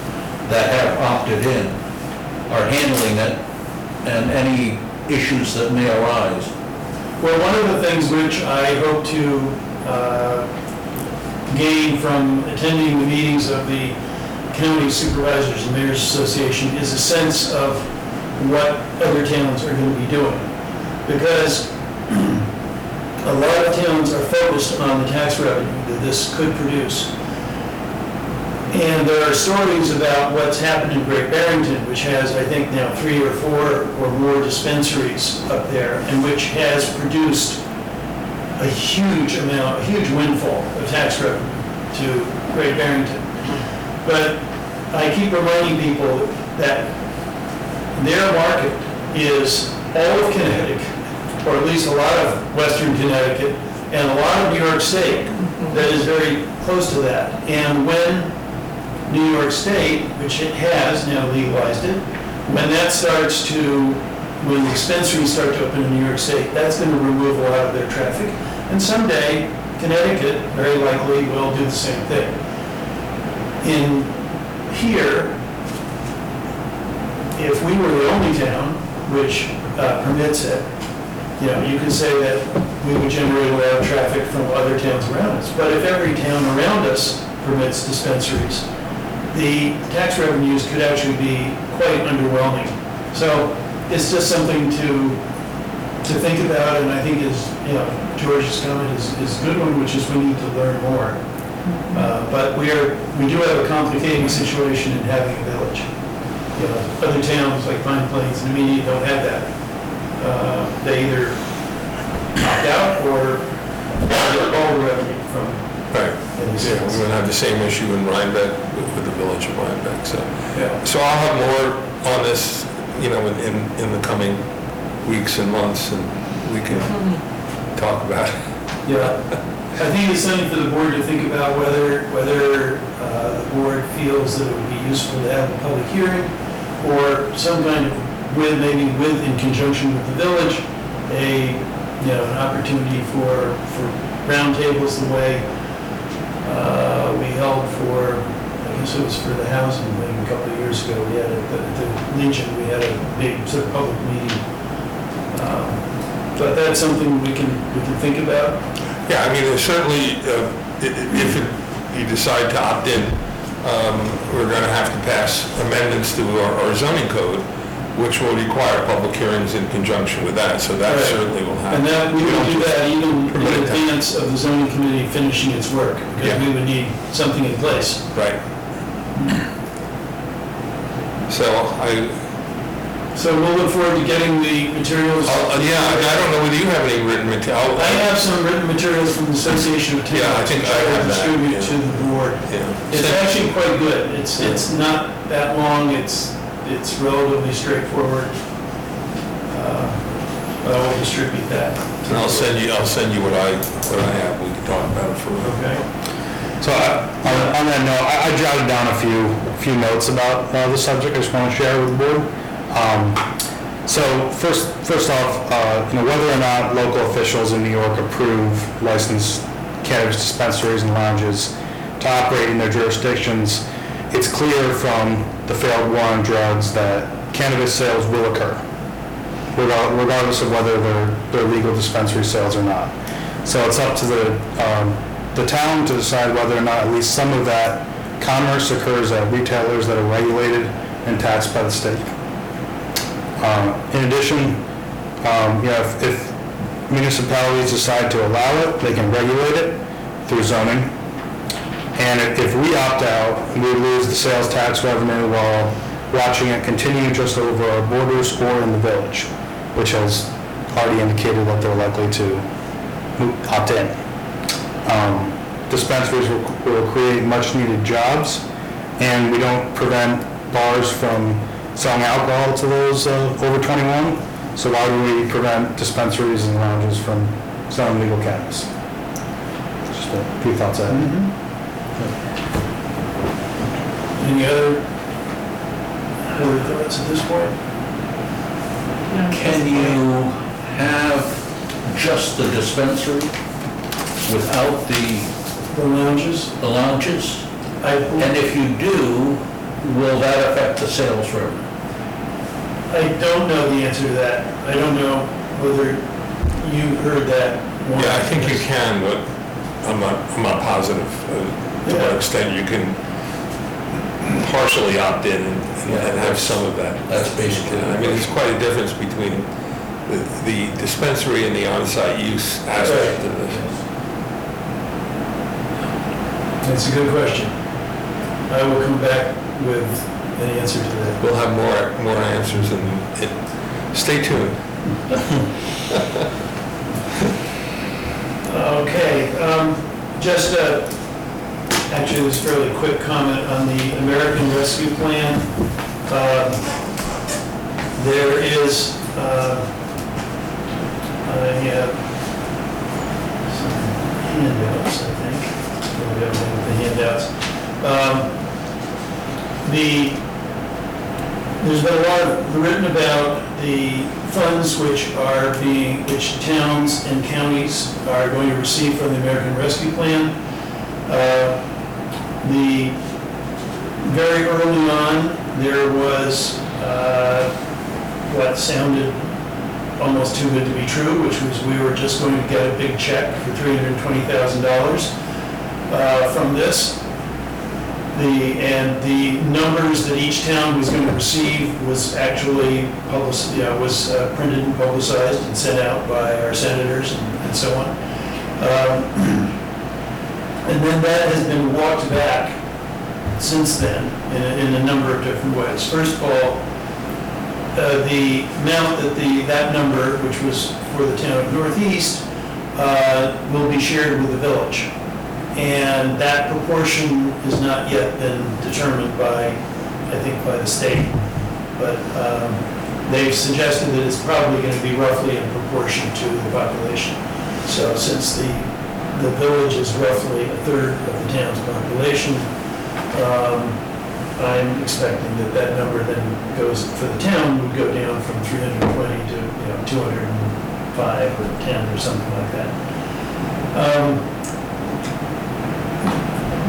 that have opted in are handling it and any issues that may arise. well, one of the things which I hope to gain from attending the meetings of the County Supervisors and Mayors Association is a sense of what other towns are going to be doing. Because a lot of towns are focused on the tax revenue that this could produce. And there are stories about what's happened in Great Barrington, which has, I think, now 3 or 4 or more dispensaries up there, and which has produced a huge amount, a huge windfall of tax revenue to Great Barrington. But I keep reminding people that their market is all of Connecticut, or at least a lot of Western Connecticut, and a lot of New York State that is very close to that. And when New York State, which it has now legalized it, when that starts to, when dispensaries start to open in New York State, that's going to remove a lot of their traffic. And someday, Connecticut very likely will do the same thing. In here, if we were the only town which permits it, you know, you could say that we would generate a lot of traffic from other towns around us. But if every town around us permits dispensaries, the tax revenues could actually be quite underwhelming. So it's just something to think about, and I think is, you know, George's comment is a good one, which is we need to learn more. But we do have a complicating situation in having a village. You know, other towns like Pine Plains and Amelia don't have that. They either opt out or get all the revenue from. Right. Yeah, we're going to have the same issue in Rhinebeck with the village of Rhinebeck, so. Yeah. So I'll have more on this, you know, in the coming weeks and months, and we can talk about it. Yeah. I think it's something for the board to think about whether the board feels that it would be useful to have a public hearing or some kind of, in conjunction with the village, an opportunity for roundtables the way we held for, I guess it was for the housing thing a couple of years ago. We had at the Legion, we had a big sort of public meeting. But that's something we can think about. Yeah, I mean, certainly, if you decide to opt in, we're going to have to pass amendments to our zoning code, which will require public hearings in conjunction with that, so that Right. certainly will happen. And that, we would do that even Permit in it to- advance of the zoning committee finishing its work, because Yeah. we would need something in place. Right. So So we'll look forward to getting the materials. I don't know whether you have any written material. I have some written materials from the Association of Towns. Yeah, I think I which have will that, distribute yeah. to the board. Yeah. It's actually quite good. It's not that long, it's relatively straightforward. We'll distribute that. And I'll send you what I have, we can talk about it further. Okay. So on that note, I jotted down a few notes about the subject I just want to share with the board. So first off, whether or not local officials in New York approve licensed cannabis dispensaries and lounges to operate in their jurisdictions, it's clear from the failed war on drugs that cannabis sales will occur, regardless of whether they're legal dispensary sales or not. So it's up to the town to decide whether or not at least some of that commerce occurs at retailers that are regulated and taxed by the state. In addition, if municipalities decide to allow it, they can regulate it through zoning. And if we opt out, we lose the sales tax revenue while watching it continue just over our borders or in the village, which has already indicated that they're likely to opt in. Dispensaries will create much needed jobs, and we don't prevent bars from selling alcohol to those over 21, so why do we prevent dispensaries and lounges from selling legal cannabis? Just a few thoughts I had. Any other thoughts at this point? Can you have just the dispensary without the The lounges? lounges? I And if you do, will that affect the sales revenue? don't know the answer to that. I don't know whether you heard that one. Yeah, I think you can, but I'm not positive to what extent you can partially opt in and have some of that. That's basically it. I mean, there's quite a difference between the dispensary and the on-site use aspect of this. That's a good question. I will come back with an answer to that. We'll have more answers and stay tuned. Okay, just actually it was a fairly quick comment on the American Rescue Plan. There is, I have some handouts, I think. We have one with the handouts. There's been a lot written about the funds which towns and counties are going to receive from the American Rescue Plan. Very early on, there was what sounded almost too good to be true, which was we were just going to get a big check for $320,000 from this. The numbers that each town was going to receive was actually printed and publicized and sent out by our senators and so on. And then that has been walked back since then in a number of different ways. First of all, the amount that number, which was for the town of Northeast, will be shared with the village. And that proportion has not yet been determined by the state. But they've suggested that it's probably going to be roughly in proportion to the population. So since the village is roughly a third of the town's population, I'm expecting that number then goes, for the town, would go down from 320 to 205 or 10 or something like that.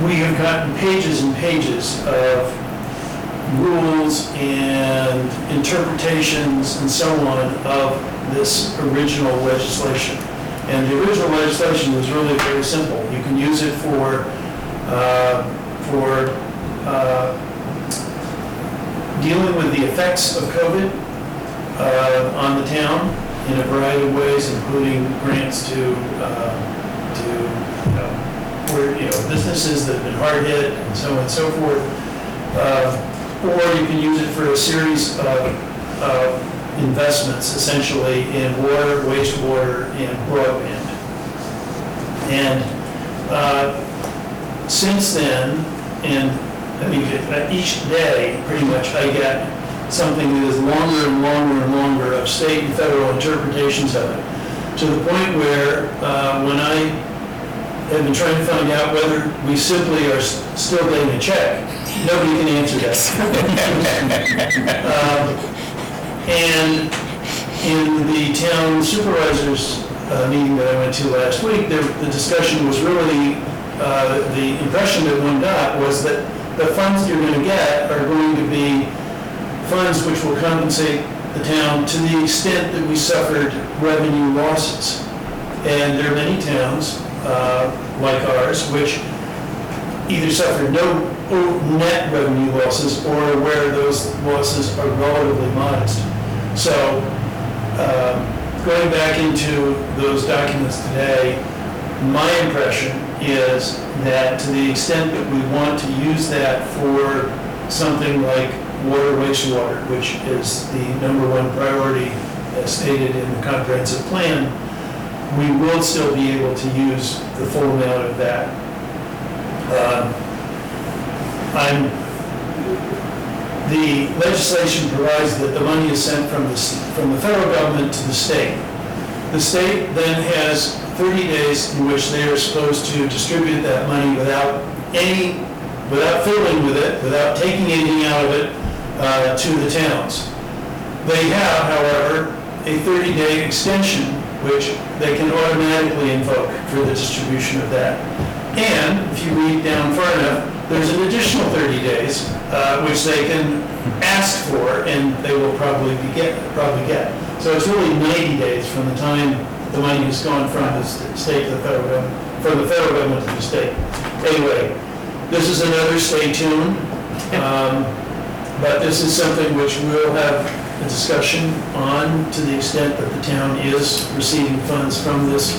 We have gotten pages and pages of rules and interpretations and so on of this original legislation. And the original legislation was really very simple. You can use it for dealing with the effects of COVID on the town in a variety of ways, including grants to businesses that have been hard hit and so on and so forth. Or you can use it for a series of investments, essentially, in water, wastewater, and broadband. And since then, and I mean, each day, pretty much, I get something that is longer and longer and longer of state and federal interpretations of it, to the point where when I have been trying to find out whether we simply are still getting a check, nobody can answer that. And in the town supervisors meeting that I went to last week, the discussion was really, the impression that one got was that the funds you're going to get are going to be funds which will compensate the town to the extent that we suffered revenue losses. And there are many towns, like ours, which either suffered no net revenue losses or where those losses are relatively modest. So, going back into those documents today, my impression is that to the extent that we want to use that for something like water, wastewater, which is the #1 priority as stated in the comprehensive plan, we will still be able to use the full amount of that. The legislation provides that the money is sent from the federal government to the state. The state then has 30 days in which they are supposed to distribute that money without fiddling with it, without taking anything out of it to the towns. They have, however, a 30-day extension which they can automatically invoke for the distribution of that. And if you read down far enough, there's an additional 30 days which they can ask for, and they will probably get. So it's really 90 days from the time the money has gone from the state to the federal government, from the federal government to the state. Anyway, this is another stay tuned, but this is something which we'll have a discussion on to the extent that the town is receiving funds from this.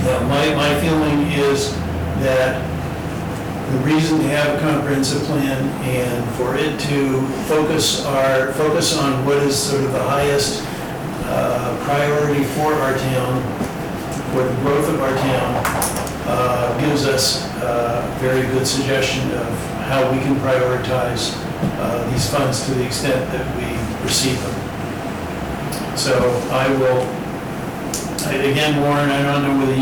Now, my feeling is that the reason to have a comprehensive plan and for it to focus on what is sort of the highest priority for our town, for the growth of our town, gives us a very good suggestion of how we can prioritize these funds to the extent that we receive them. So again, Warren, I don't know whether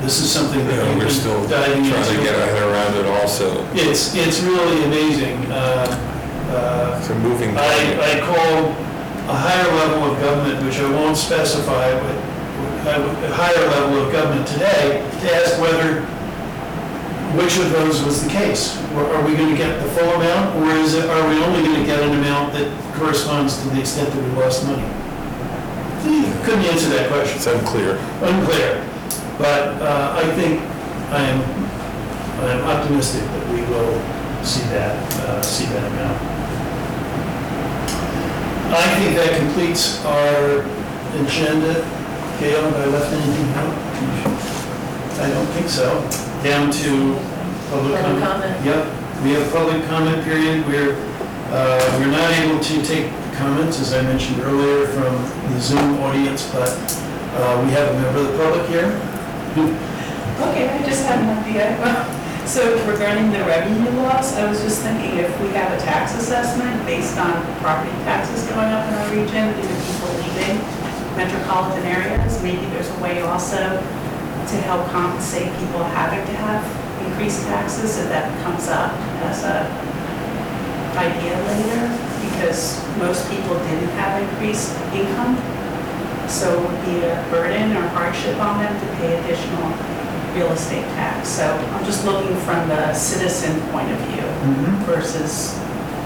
this is something that you've we're been still diving into. trying to get our head around it also. It's really amazing. It's a moving target. I called a higher level of government, which I won't specify, but a higher level of government today to ask which of those was the case. Are we going to get the full amount, or are we only going to get an amount that corresponds to the extent that we lost money? Couldn't answer that question. It's unclear. But I think I'm optimistic that we will see that amount. I think that completes our agenda. Gail, have I left anything out? I don't think so. Down to public comment. Yep, we have a public comment period. We're not able to take comments, as I mentioned earlier, from the Zoom audience, but we have a member of the public here. Okay, I just had an idea. So regarding the revenue loss, I was just thinking if we have a tax assessment based on property taxes going up in our region due to people leaving metropolitan areas, maybe there's a way also to help compensate people having to have increased taxes if that comes up as a idea later, because most people didn't have increased income. So it would be a burden or hardship on them to pay additional real estate tax. So I'm just looking from the citizen point of view versus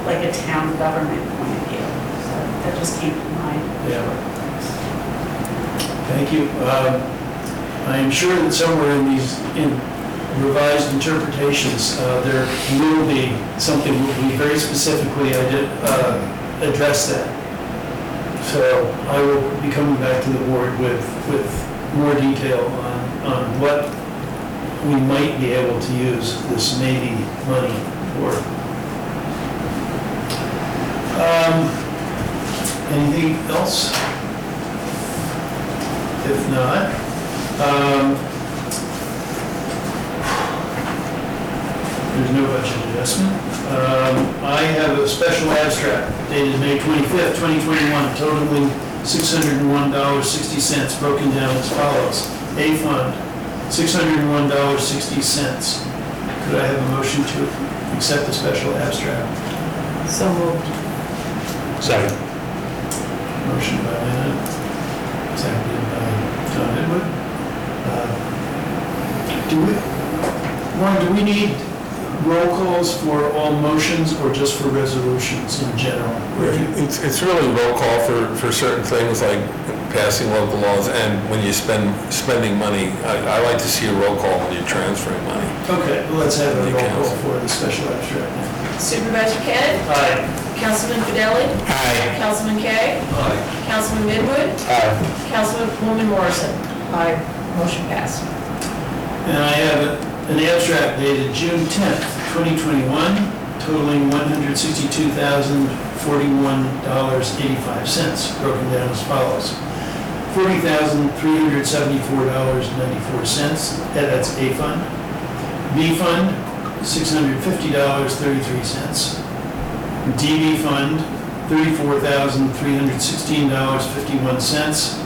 like a town government point of view. So that just came to mind. Yeah. Thank you. I am sure that somewhere in revised interpretations, there will be something that will be very specifically address that. So I will be coming back to the board with more detail on what we might be able to use this maybe money for. Anything else? If not, There's no budget adjustment. I have a special abstract dated May 25th, 2021, totaling $601.60, broken down as follows. A fund, $601.60. Could I have a motion to accept the special abstract? So moved. Second. Motion by Lynn, seconded by Tom Edward. Warren, do we need roll calls for all motions or just for resolutions in general? It's really roll call for certain things like passing local laws and when you spending money. I like to see a roll call when you're transferring money. Okay, well, let's have a The roll call council. for the special abstract now. Supervisor Kennedy? Aye. Councilman Fidelli? Aye. Councilman Kay? Aye. Councilman Midwood? Aye. Councilwoman Morrison? Aye. Motion passed. And I have an abstract dated June 10th, 2021, totaling $162,041.85, broken down as follows. $40,374.94, that's A fund. B fund, $650.33. DB fund, $34,316.51.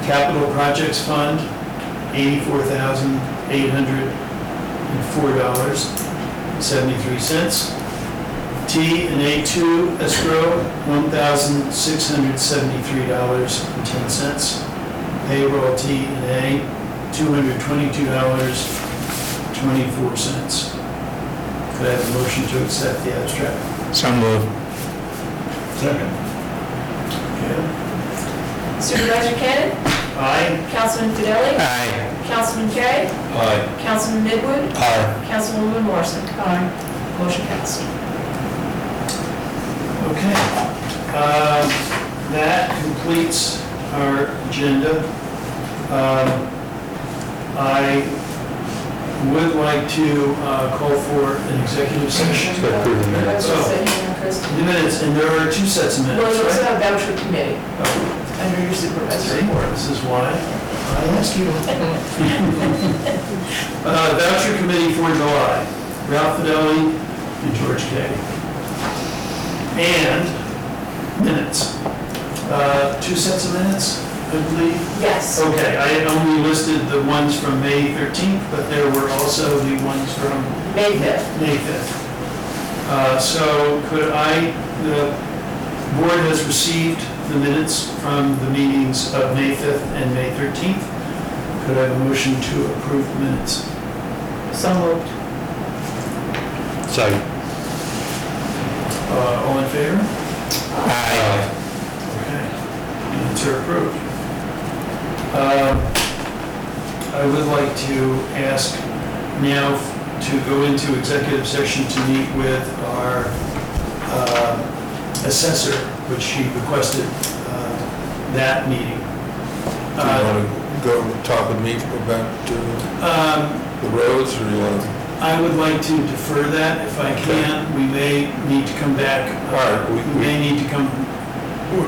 Capital Projects Fund, $84,804.73. T and A2 escrow, $1,673.10. Payroll T and A, $222.24. Could I have a motion to accept the abstract? So moved. Second. Okay. Supervisor Kennedy? Aye. Councilman Fidelli? Aye. Councilman Kay? Aye. Councilman Midwood? Aye. Councilwoman Morrison? Aye. Motion passed. Okay. That completes our agenda. I would like to call for an executive session. To approve the minutes. That's what I said, hang on, Chris. The minutes, and there are two sets of Well, minutes, you also right? have voucher committee Oh, under your supervisor see, report. this is why I asked you. Voucher committee for July, Ralph Fidelli and George Kay. And minutes. Two sets of minutes, I believe. Yes. Okay, I had only listed the ones from May 13th, but there were also the ones from May 5th. May 5th. So could the board has received the minutes from the meetings of May 5th and May 13th. Could I have a motion to approve the minutes? So moved. Second. All in favor? Aye. Okay, minutes are approved. I would like to ask now to go into executive session to meet with our assessor, which he requested that meeting. Do you want to go talk with me about the roads, or do you want to? I would like to defer that if I can. We may need to come back. All right, We may need to come,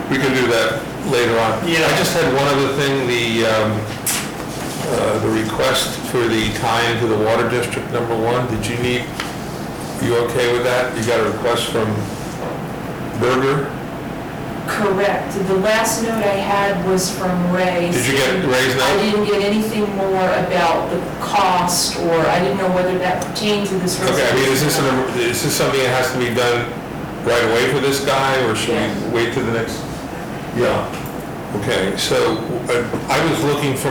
We can do that later on. Yeah. I just had one other thing, the request for the tie into the water district number 1. Did you need, you okay with that? You got a request from Berger? Correct. The last note I had was from Ray. Did you get Ray's I note? didn't get anything more about the cost, or I didn't know whether that pertained to this Okay, I mean, resolution. is this something that has to be done right away for this guy, or should Yeah. we wait till the next? Yeah. Okay, so I was looking for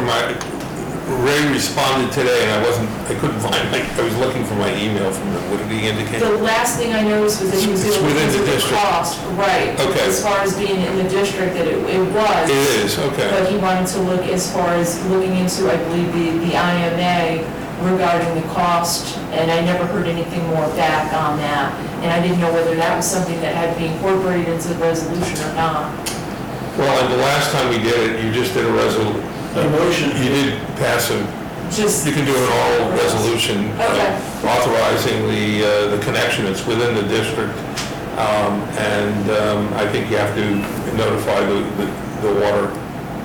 Ray responded today, and I couldn't find, I was looking for my email from him. What did he indicate? The last thing I noticed was that he was It's going to within the look at the district. cost. Right. Okay. As far as being in the district, that it was. It is, okay. But he wanted to look as far as looking into, I believe, the IMA regarding the cost, and I never heard anything more back on that. And I didn't know whether that was something that had to be incorporated into the resolution or not. Well, and the last time we did it, you just did a motion. You did pass a, Just, you can do an oral resolution Okay. authorizing the connection. It's within the district. And I think you have to notify the water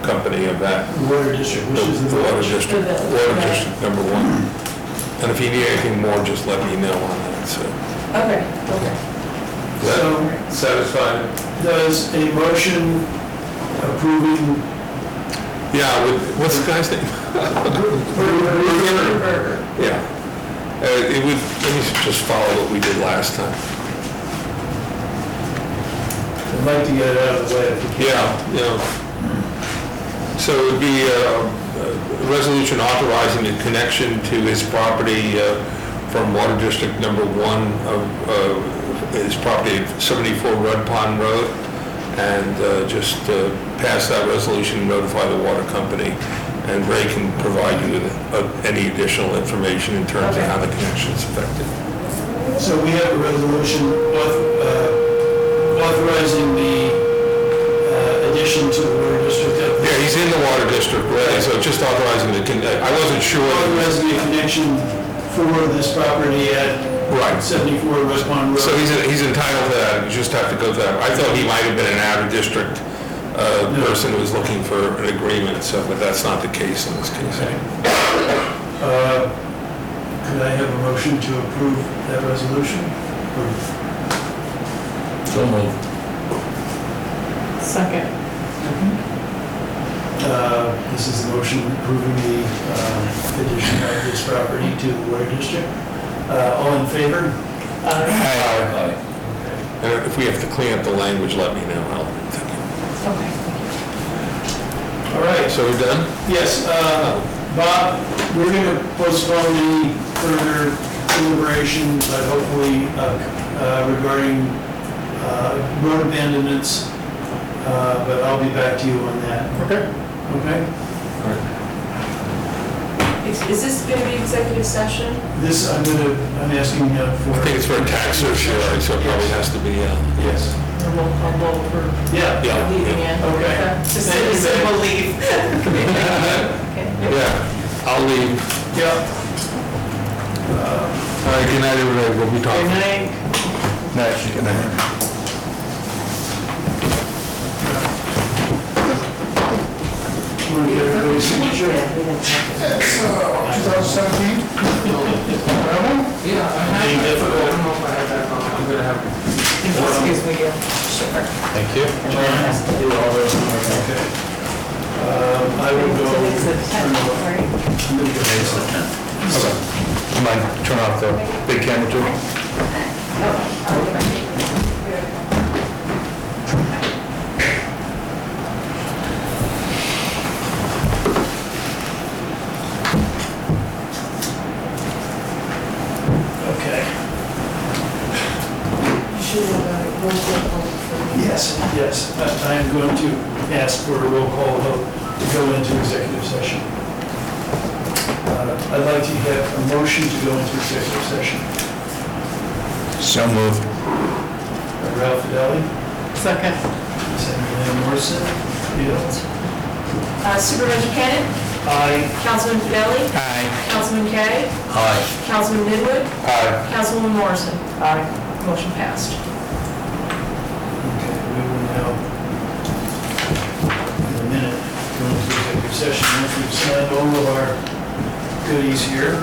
company of that. Water district, which is The water district, The- water district number 1. And if you need anything more, just let me know on that, so. Okay. Is that satisfied? Does a motion approving Yeah, what's the guy's name? Yeah. It would, let me just follow what we did last time. I'd like to get it out of the way if we can. Yeah. So it would be a resolution authorizing the connection to his property from Water District Number 1 of his property at 74 Red Pond Road, and just pass that resolution, notify the water company, and Ray can provide you with any additional information in terms of how the connection is affected. So we have a resolution authorizing the addition to the water district. Yeah, he's in the water district, right? So just authorizing the, I wasn't sure. Authorizing the connection for this property at Right. 74 West Pond Road. So he's entitled to that, you just have to go to that. I thought he might have been an out-of-district person who was looking for an agreement, so, but that's not the case in this case. Could I have a motion to approve that resolution? So moved. Second. This is the motion approving the addition of this property to the water district. All in favor? Aye. And if we have to clean up the language, let me know. Okay. All right. So we're done? Yes, Bob, we're going to postpone any further deliberation, but hopefully regarding road abandonments, but I'll be back to you on that. Okay. Okay? Is this going to be executive session? This, I'm asking for... I think it's for a tax surcharge, so it probably has to be, Yes. A roll call vote for Yeah. leaving in. Okay. Just Thank you, say Ray. we'll leave. Yeah, I'll leave. Yeah. All right, good night, everybody, we'll be Good talking. night. Good night. Want to get everybody's signature? 2017? Being difficult. Excuse me, yeah. Thank you. Okay. I will go. So it's the 10th, right? Okay. Come on, turn off the big camera too. Okay. Should have a roll call for the... Yes, yes. I am going to ask for a roll call vote to go into executive session. I'd like to have a motion to go into executive session. So moved. Ralph Fidelli, Second. Senator Morrison, Fields. Supervisor Kennett? Aye. Councilman Fidelli? Aye. Councilman Kay? Aye. Councilman Midwood? Aye. Councilwoman Morrison? Aye. Motion passed. Okay, we will now, in a minute, go into executive session. Once we've signed all of our goodies here.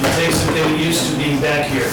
It takes a bit used to being back here.